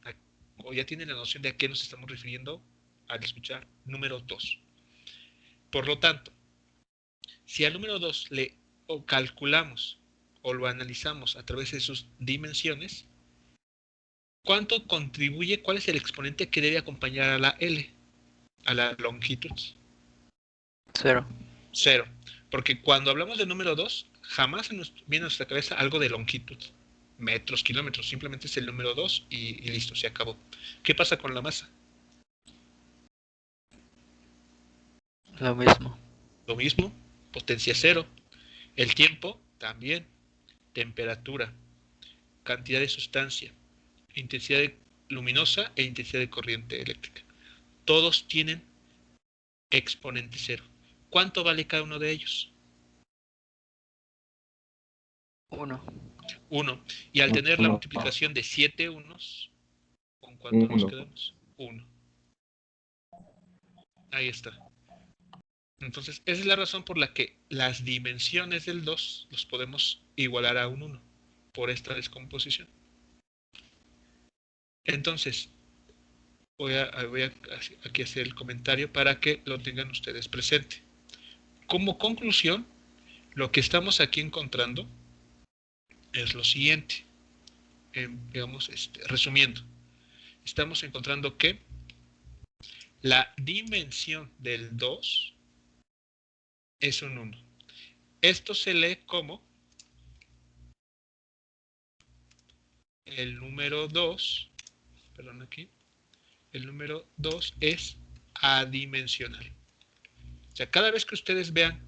o ya tienen la noción de a qué nos estamos refiriendo al escuchar número 2. Por lo tanto, si al número 2 le calculamos o lo analizamos a través de sus dimensiones, ¿cuánto contribuye? ¿Cuál es el exponente que debe acompañar a la L? A la longitud. 0. 0. Porque cuando hablamos del número 2, jamás se nos viene a nuestra cabeza algo de longitud. Metros, kilómetros, simplemente es el número 2 y listo, se acabó. ¿Qué pasa con la masa? Lo mismo. Lo mismo, potencia 0. El tiempo, también. Temperatura, cantidad de sustancia, intensidad luminosa e intensidad de corriente eléctrica. Todos tienen exponente 0. ¿Cuánto vale cada uno de ellos? 1. 1. Y al tener la multiplicación de 7 unos, ¿con cuánto nos quedamos? 1. Ahí está. Entonces, esa es la razón por la que las dimensiones del 2 los podemos igualar a un 1 por esta descomposición. Entonces, voy a aquí hacer el comentario para que lo tengan ustedes presente. Como conclusión, lo que estamos aquí encontrando es lo siguiente. Digamos, resumiendo, estamos encontrando que la dimensión del 2 es un 1. Esto se lee como el número 2, perdón aquí, el número 2 es adimensional. O sea, cada vez que ustedes vean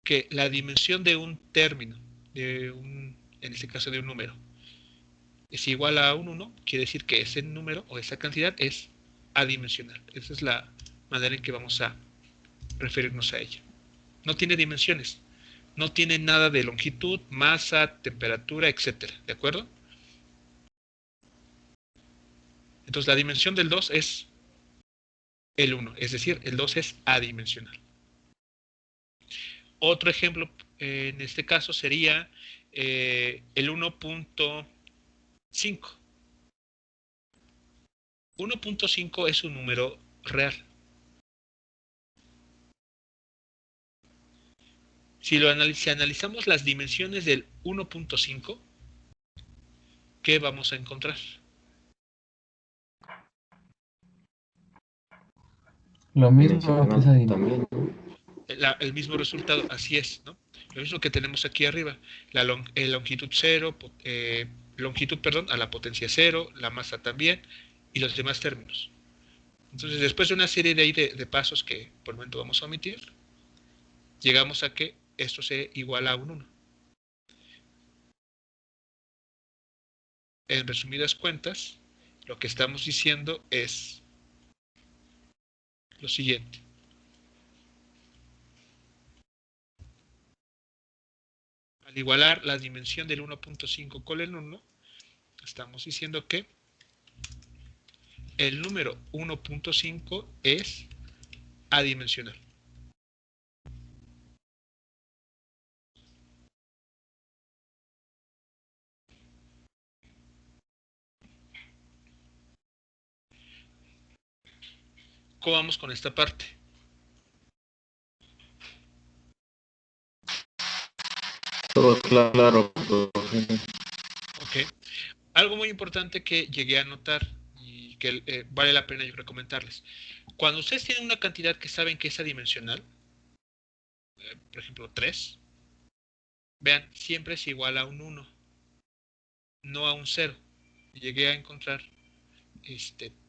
que la dimensión de un término, en este caso de un número, es igual a un 1, quiere decir que ese número o esa cantidad es adimensional. Esa es la manera en que vamos a referirnos a ella. No tiene dimensiones, no tiene nada de longitud, masa, temperatura, etcétera, ¿de acuerdo? Entonces la dimensión del 2 es el 1, es decir, el 2 es adimensional. Otro ejemplo en este caso sería el 1.5. 1.5 es un número real. Si analizamos las dimensiones del 1.5, ¿qué vamos a encontrar? Lo mismo que esa también. El mismo resultado, así es, ¿no? Lo mismo que tenemos aquí arriba, la longitud 0, longitud, perdón, a la potencia 0, la masa también, y los demás términos. Entonces, después de una serie de pasos que por el momento vamos a omitir, llegamos a que esto sea igual a un 1. En resumidas cuentas, lo que estamos diciendo es lo siguiente. Al igualar la dimensión del 1.5 con el 1, estamos diciendo que el número 1.5 es adimensional. ¿Cómo vamos con esta parte? Todo claro. Ok. Algo muy importante que llegué a notar y que vale la pena yo creo comentarles. Cuando ustedes tienen una cantidad que saben que es adimensional, por ejemplo 3, vean, siempre es igual a un 1, no a un 0. Llegué a encontrar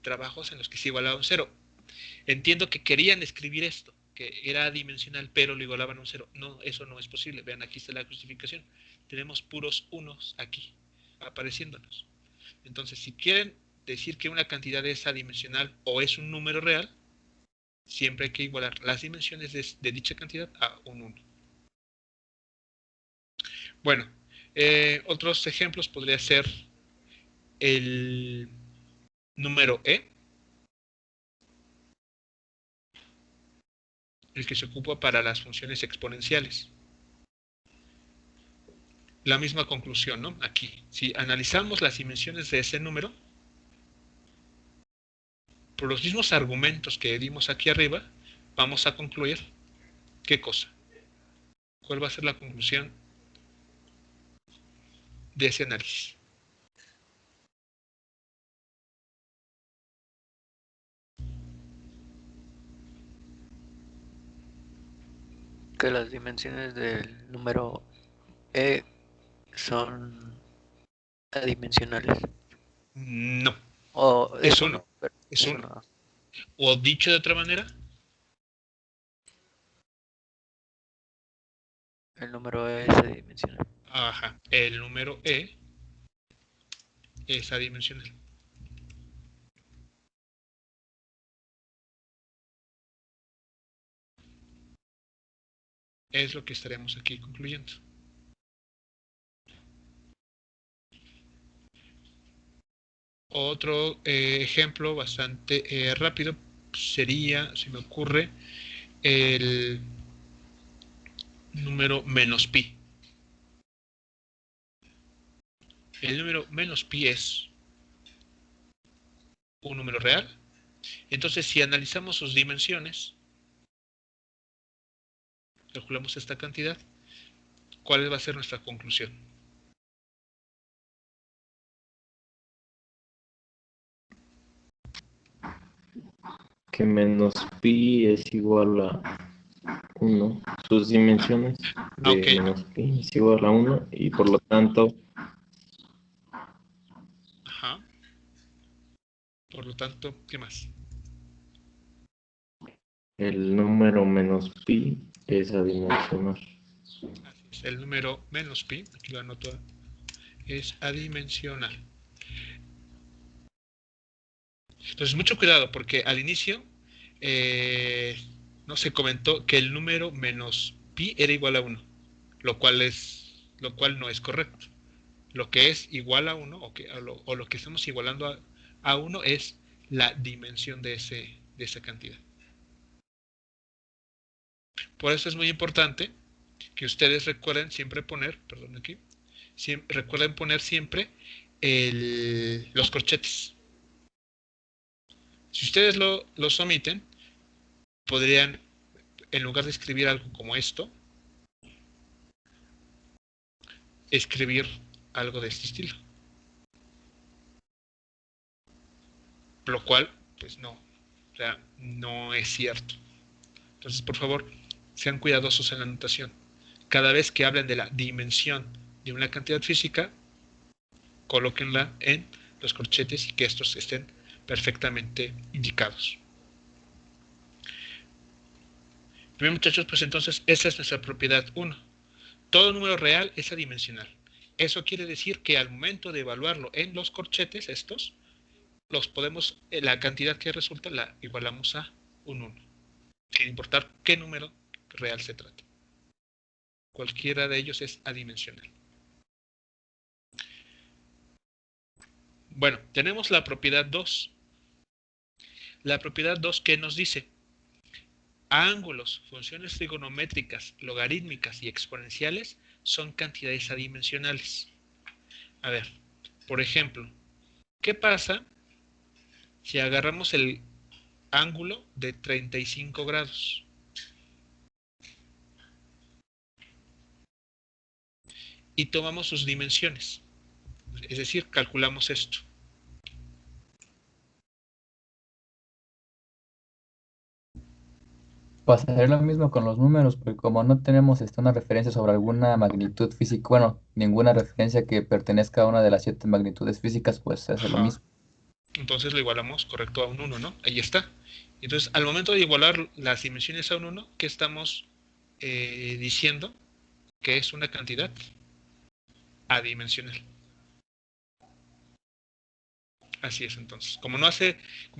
trabajos en los que es igual a un 0. Entiendo que querían escribir esto, que era adimensional, pero lo igualaban a un 0. No, eso no es posible. Vean, aquí está la justificación. Tenemos puros unos aquí, apareciéndonos. Entonces, si quieren decir que una cantidad es adimensional o es un número real, siempre hay que igualar las dimensiones de dicha cantidad a un 1. Bueno, otros ejemplos podría ser el número e, el que se ocupa para las funciones exponenciales. La misma conclusión, ¿no? Aquí, si analizamos las dimensiones de ese número, por los mismos argumentos que dimos aquí arriba, vamos a concluir, ¿qué cosa? ¿Cuál va a ser la conclusión de ese análisis? Que las dimensiones del número e son adimensionales. No. O es uno. Es uno. O dicho de otra manera, el número e es adimensional. Ajá. El número e es adimensional. Es lo que estaremos aquí concluyendo. Otro ejemplo bastante rápido sería, se me ocurre, el número menos pi. El número menos pi es un número real. Entonces, si analizamos sus dimensiones, calculamos esta cantidad, ¿cuál va a ser nuestra conclusión? Que menos pi es igual a 1. Sus dimensiones de menos pi es igual a 1 y por lo tanto... Ajá. Por lo tanto, ¿qué más? El número menos pi es adimensional. el número menos pi, aquí lo anoto, es adimensional. Entonces, mucho cuidado, porque al inicio no se comentó que el número menos pi era igual a 1, lo cual no es correcto. Lo que es igual a 1, o lo que estamos igualando a 1 es la dimensión de esa cantidad. Por eso es muy importante que ustedes recuerden siempre poner, recuerden poner siempre los corchetes. Si ustedes los omiten, podrían, en lugar de escribir algo como esto, escribir algo de este estilo. Lo cual, pues no, o sea, no es cierto. Entonces, por favor, sean cuidadosos en la anotación. Cada vez que hablen de la dimensión de una cantidad física, colóquenla en los corchetes y que estos estén perfectamente indicados. Bien, muchachos, pues entonces esa es nuestra propiedad 1. Todo número real es adimensional. Eso quiere decir que al momento de evaluarlo en los corchetes, la cantidad que resulta la igualamos a un 1. Sin importar qué número real se trate. Cualquiera de ellos es adimensional. Bueno, tenemos la propiedad 2. La propiedad 2, ¿qué nos dice? Ángulos, funciones trigonométricas, logarítmicas y exponenciales son cantidades adimensionales. A ver, por ejemplo, ¿qué pasa si agarramos el ángulo de 35 grados? Y tomamos sus dimensiones. Es decir, calculamos esto. Pasaré lo mismo con los números, porque como no tenemos una referencia sobre alguna magnitud física, bueno, ninguna referencia que pertenezca a una de las 7 magnitudes físicas, pues se hace lo mismo. Entonces lo igualamos correcto a un 1, ¿no? Ahí está. Entonces, al momento de igualar las dimensiones a un 1, ¿qué estamos diciendo? Que es una cantidad adimensional. Así es, entonces. Como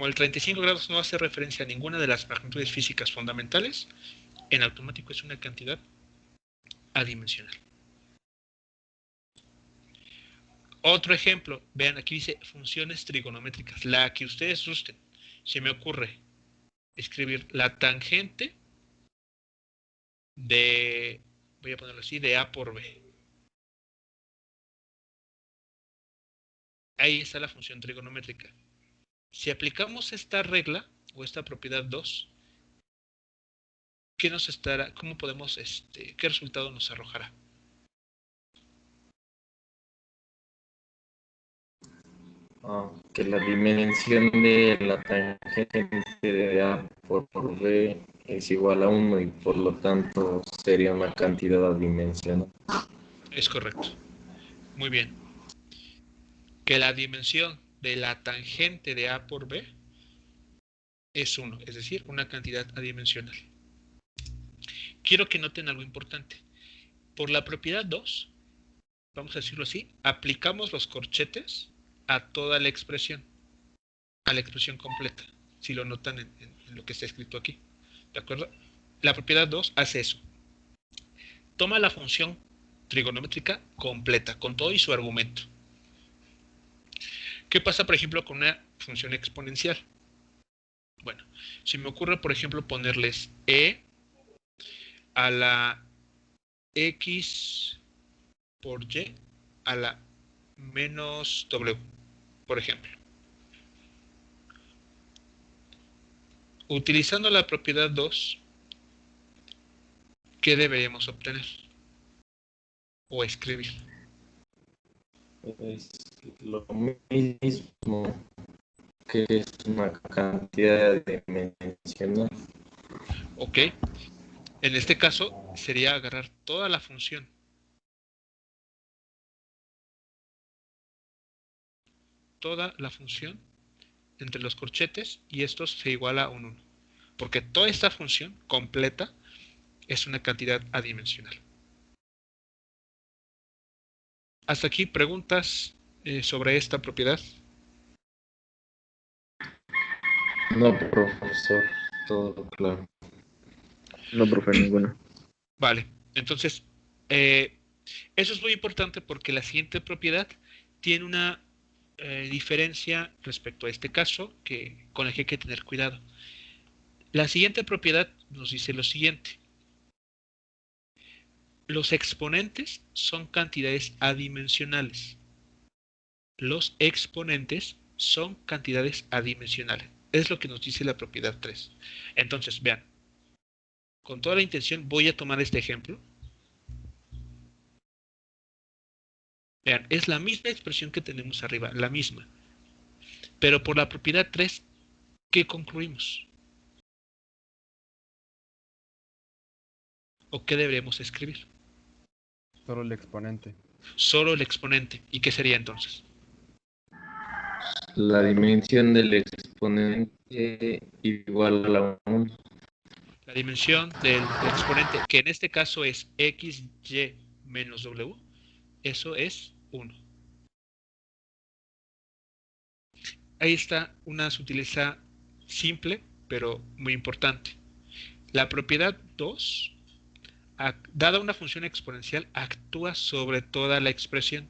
el 35 grados no hace referencia a ninguna de las magnitudes físicas fundamentales, en automático es una cantidad adimensional. Otro ejemplo, vean, aquí dice funciones trigonométricas, la que ustedes gusten. Se me ocurre escribir la tangente de, voy a ponerlo así, de A por B. Ahí está la función trigonométrica. Si aplicamos esta regla o esta propiedad 2, ¿cómo podemos, qué resultado nos arrojará? Que la dimensión de la tangente de A por B es igual a 1 y por lo tanto sería una cantidad adimensional. Es correcto. Muy bien. Que la dimensión de la tangente de A por B es 1, es decir, una cantidad adimensional. Quiero que noten algo importante. Por la propiedad 2, vamos a decirlo así, aplicamos los corchetes a toda la expresión, a la expresión completa, si lo notan en lo que está escrito aquí. ¿De acuerdo? La propiedad 2 hace eso. Toma la función trigonométrica completa, con todo y su argumento. ¿Qué pasa, por ejemplo, con una función exponencial? Bueno, si me ocurre, por ejemplo, ponerles e a la x por y a la menos w, por ejemplo. Utilizando la propiedad 2, ¿qué deberíamos obtener? O escribir. Es lo mismo, que es una cantidad adimensional. Ok. En este caso sería agarrar toda la función. Toda la función entre los corchetes y estos se iguala a un 1. Porque toda esta función completa es una cantidad adimensional. Hasta aquí, preguntas sobre esta propiedad. No, profesor, todo claro. No, profe, ninguna. Vale, entonces, eso es muy importante porque la siguiente propiedad tiene una diferencia respecto a este caso con el que hay que tener cuidado. La siguiente propiedad nos dice lo siguiente. Los exponentes son cantidades adimensionales. Los exponentes son cantidades adimensionales. Es lo que nos dice la propiedad 3. Entonces, vean, con toda la intención voy a tomar este ejemplo. Vean, es la misma expresión que tenemos arriba, la misma. Pero por la propiedad 3, ¿qué concluimos? ¿O qué deberíamos escribir? Solo el exponente. Solo el exponente. ¿Y qué sería entonces? La dimensión del exponente igual a la 1. La dimensión del exponente, que en este caso es xy menos w, eso es 1. Ahí está una sutileza simple, pero muy importante. La propiedad 2, dada una función exponencial, actúa sobre toda la expresión,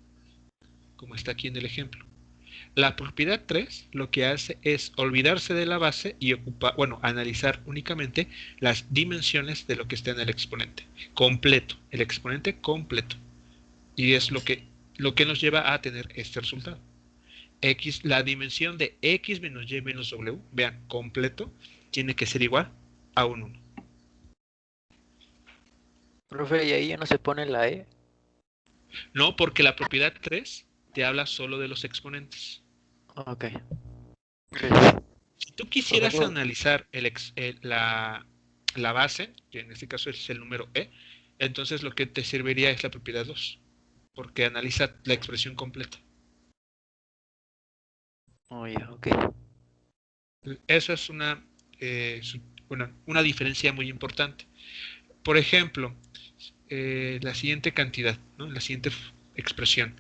como está aquí en el ejemplo. La propiedad 3 lo que hace es olvidarse de la base y analizar únicamente las dimensiones de lo que está en el exponente. Completo, el exponente completo. Y es lo que nos lleva a tener este resultado. La dimensión de x menos y menos w, vean, completo, tiene que ser igual a un 1. Profe, ¿y ahí ya no se pone la E? No, porque la propiedad 3 te habla solo de los exponentes. Ok. Si tú quisieras analizar la base, que en este caso es el número E, entonces lo que te serviría es la propiedad 2, porque analiza la expresión completa. Oh, ya, ok. Eso es una diferencia muy importante. Por ejemplo, la siguiente cantidad, ¿no? La siguiente expresión.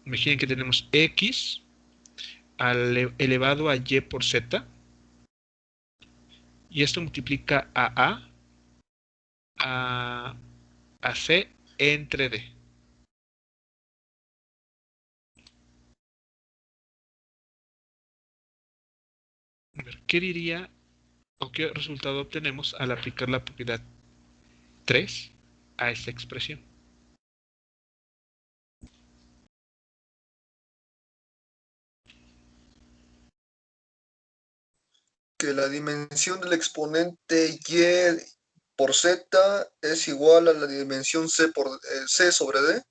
Imaginen que tenemos x elevado a y por z, y esto multiplica a c entre d. A ver, ¿qué diría o qué resultado obtenemos al aplicar la propiedad 3 a esta expresión? Que la dimensión del exponente y por z es igual a la dimensión c sobre d,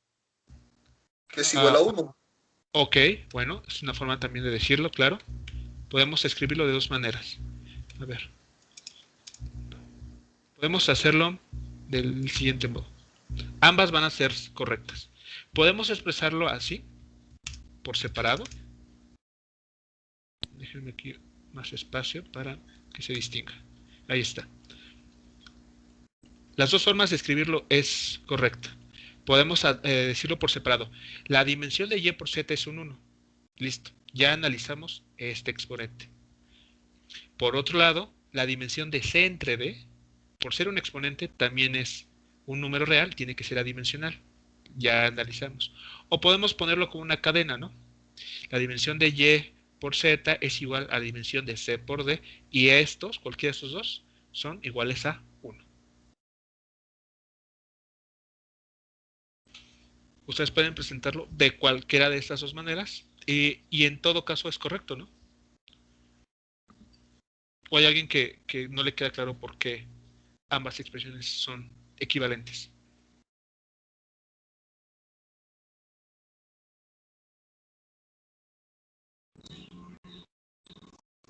que es igual a 1. Ok, bueno, es una forma también de decirlo, claro. Podemos escribirlo de dos maneras. A ver. Podemos hacerlo del siguiente modo. Ambas van a ser correctas. Podemos expresarlo así, por separado. Déjenme aquí más espacio para que se distinga. Ahí está. Las dos formas de escribirlo es correcta. Podemos decirlo por separado. La dimensión de y por z es un 1. Listo. Ya analizamos este exponente. Por otro lado, la dimensión de c entre d, por ser un exponente, también es un número real, tiene que ser adimensional. Ya analizamos. O podemos ponerlo como una cadena, ¿no? La dimensión de y por z es igual a la dimensión de c por d, y estos, cualquiera de estos dos, son iguales a 1. Ustedes pueden presentarlo de cualquiera de estas dos maneras, y en todo caso es correcto, ¿no? ¿O hay alguien que no le queda claro por qué ambas expresiones son equivalentes?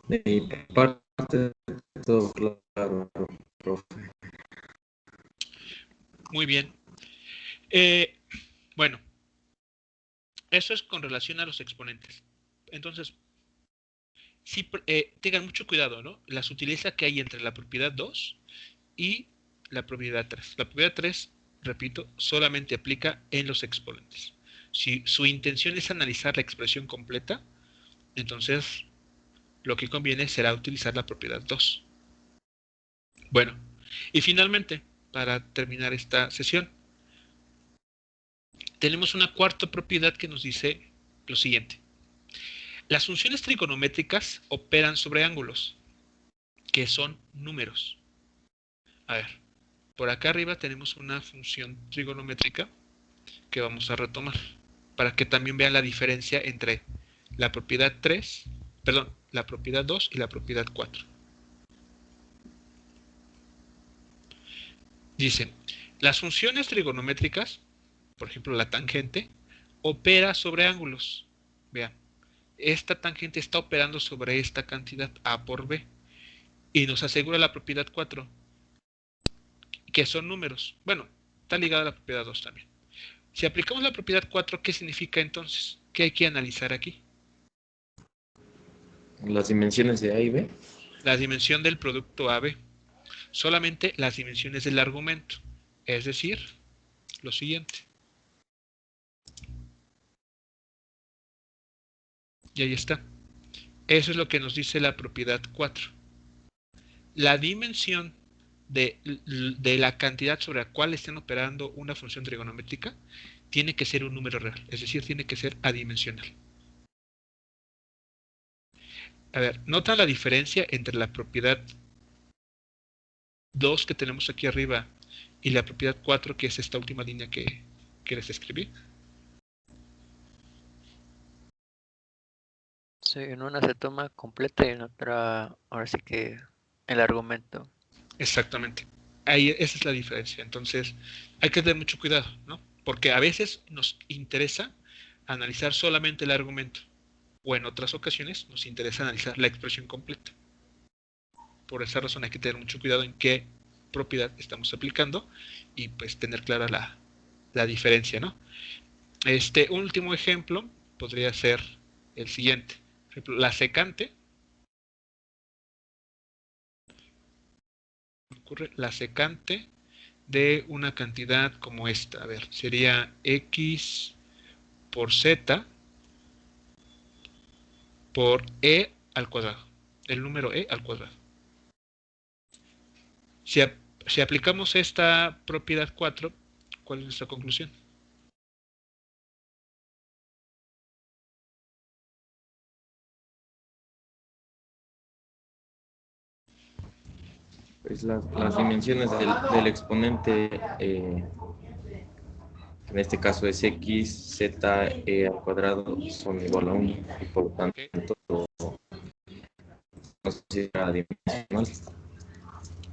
De mi parte, todo claro, profe. Muy bien. Bueno, eso es con relación a los exponentes. Entonces, sí, tengan mucho cuidado, ¿no? La sutileza que hay entre la propiedad 2 y la propiedad 3. La propiedad 3, repito, solamente aplica en los exponentes. Si su intención es analizar la expresión completa, entonces lo que conviene será utilizar la propiedad 2. Bueno, y finalmente, para terminar esta sesión, tenemos una cuarta propiedad que nos dice lo siguiente. Las funciones trigonométricas operan sobre ángulos, que son números. A ver, por acá arriba tenemos una función trigonométrica que vamos a retomar, para que también vean la diferencia entre la propiedad 3, perdón, la propiedad 2 y la propiedad 4. Dice, las funciones trigonométricas, por ejemplo la tangente, opera sobre ángulos. Vean, esta tangente está operando sobre esta cantidad A por B y nos asegura la propiedad 4, que son números. Bueno, está ligada a la propiedad 2 también. Si aplicamos la propiedad 4, ¿qué significa entonces? ¿Qué hay que analizar aquí? Las dimensiones de A y B. La dimensión del producto AB. Solamente las dimensiones del argumento. Es decir, lo siguiente. Y ahí está. Eso es lo que nos dice la propiedad 4. La dimensión de la cantidad sobre la cual estén operando una función trigonométrica tiene que ser un número real. Es decir, tiene que ser adimensional. A ver, ¿notan la diferencia entre la propiedad 2 que tenemos aquí arriba y la propiedad 4, que es esta última línea que les escribí? Sí, en una se toma completa y en otra, ahora sí que el argumento. Exactamente. Ahí, esa es la diferencia. Entonces, hay que tener mucho cuidado, ¿no? Porque a veces nos interesa analizar solamente el argumento, o en otras ocasiones nos interesa analizar la expresión completa. Por esa razón hay que tener mucho cuidado en qué propiedad estamos aplicando y pues tener clara la diferencia, ¿no? Un último ejemplo podría ser el siguiente. Por ejemplo, la secante. La secante de una cantidad como esta. A ver, sería x por z por e al cuadrado. El número e al cuadrado. Si aplicamos esta propiedad 4, ¿cuál es nuestra conclusión? Pues las dimensiones del exponente, en este caso es x, z, e al cuadrado, son igual a 1, y por lo tanto no será dimensional.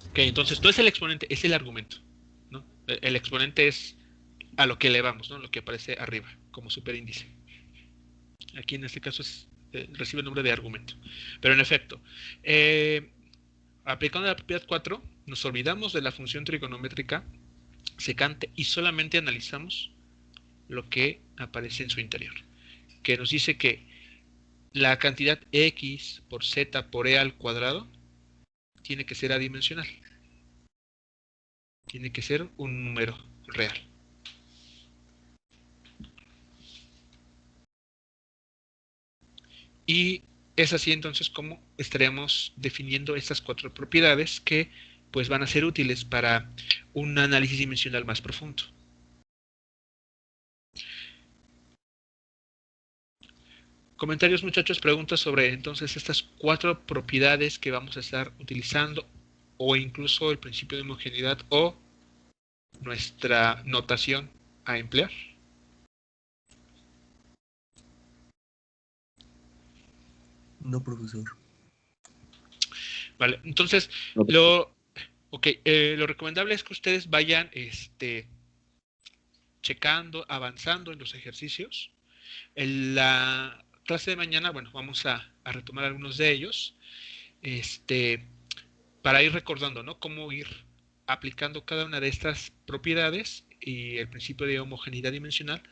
Ok, entonces no es el exponente, es el argumento, ¿no? El exponente es a lo que elevamos, ¿no? Lo que aparece arriba, como superíndice. Aquí en este caso recibe el nombre de argumento. Pero en efecto, aplicando la propiedad 4, nos olvidamos de la función trigonométrica secante y solamente analizamos lo que aparece en su interior, que nos dice que la cantidad x por z por e al cuadrado tiene que ser adimensional. Tiene que ser un número real. Y es así entonces como estaríamos definiendo estas 4 propiedades que pues van a ser útiles para un análisis dimensional más profundo. Comentarios, muchachos, preguntas sobre entonces estas 4 propiedades que vamos a estar utilizando, o incluso el principio de homogeneidad o nuestra notación a emplear. No, profesor. Vale, entonces lo recomendable es que ustedes vayan checando, avanzando en los ejercicios. En la clase de mañana, bueno, vamos a retomar algunos de ellos, para ir recordando, ¿no? Cómo ir aplicando cada una de estas propiedades y el principio de homogeneidad dimensional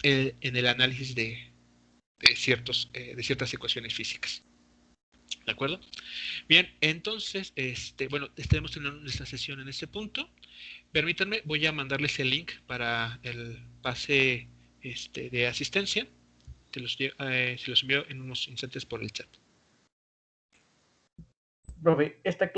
en el análisis de ciertas ecuaciones físicas. ¿De acuerdo? Bien, entonces, bueno, estaremos terminando nuestra sesión en este punto. Permítanme, voy a mandarles el link para el pase de asistencia. Se los envío en unos instantes por el chat. Profe, esta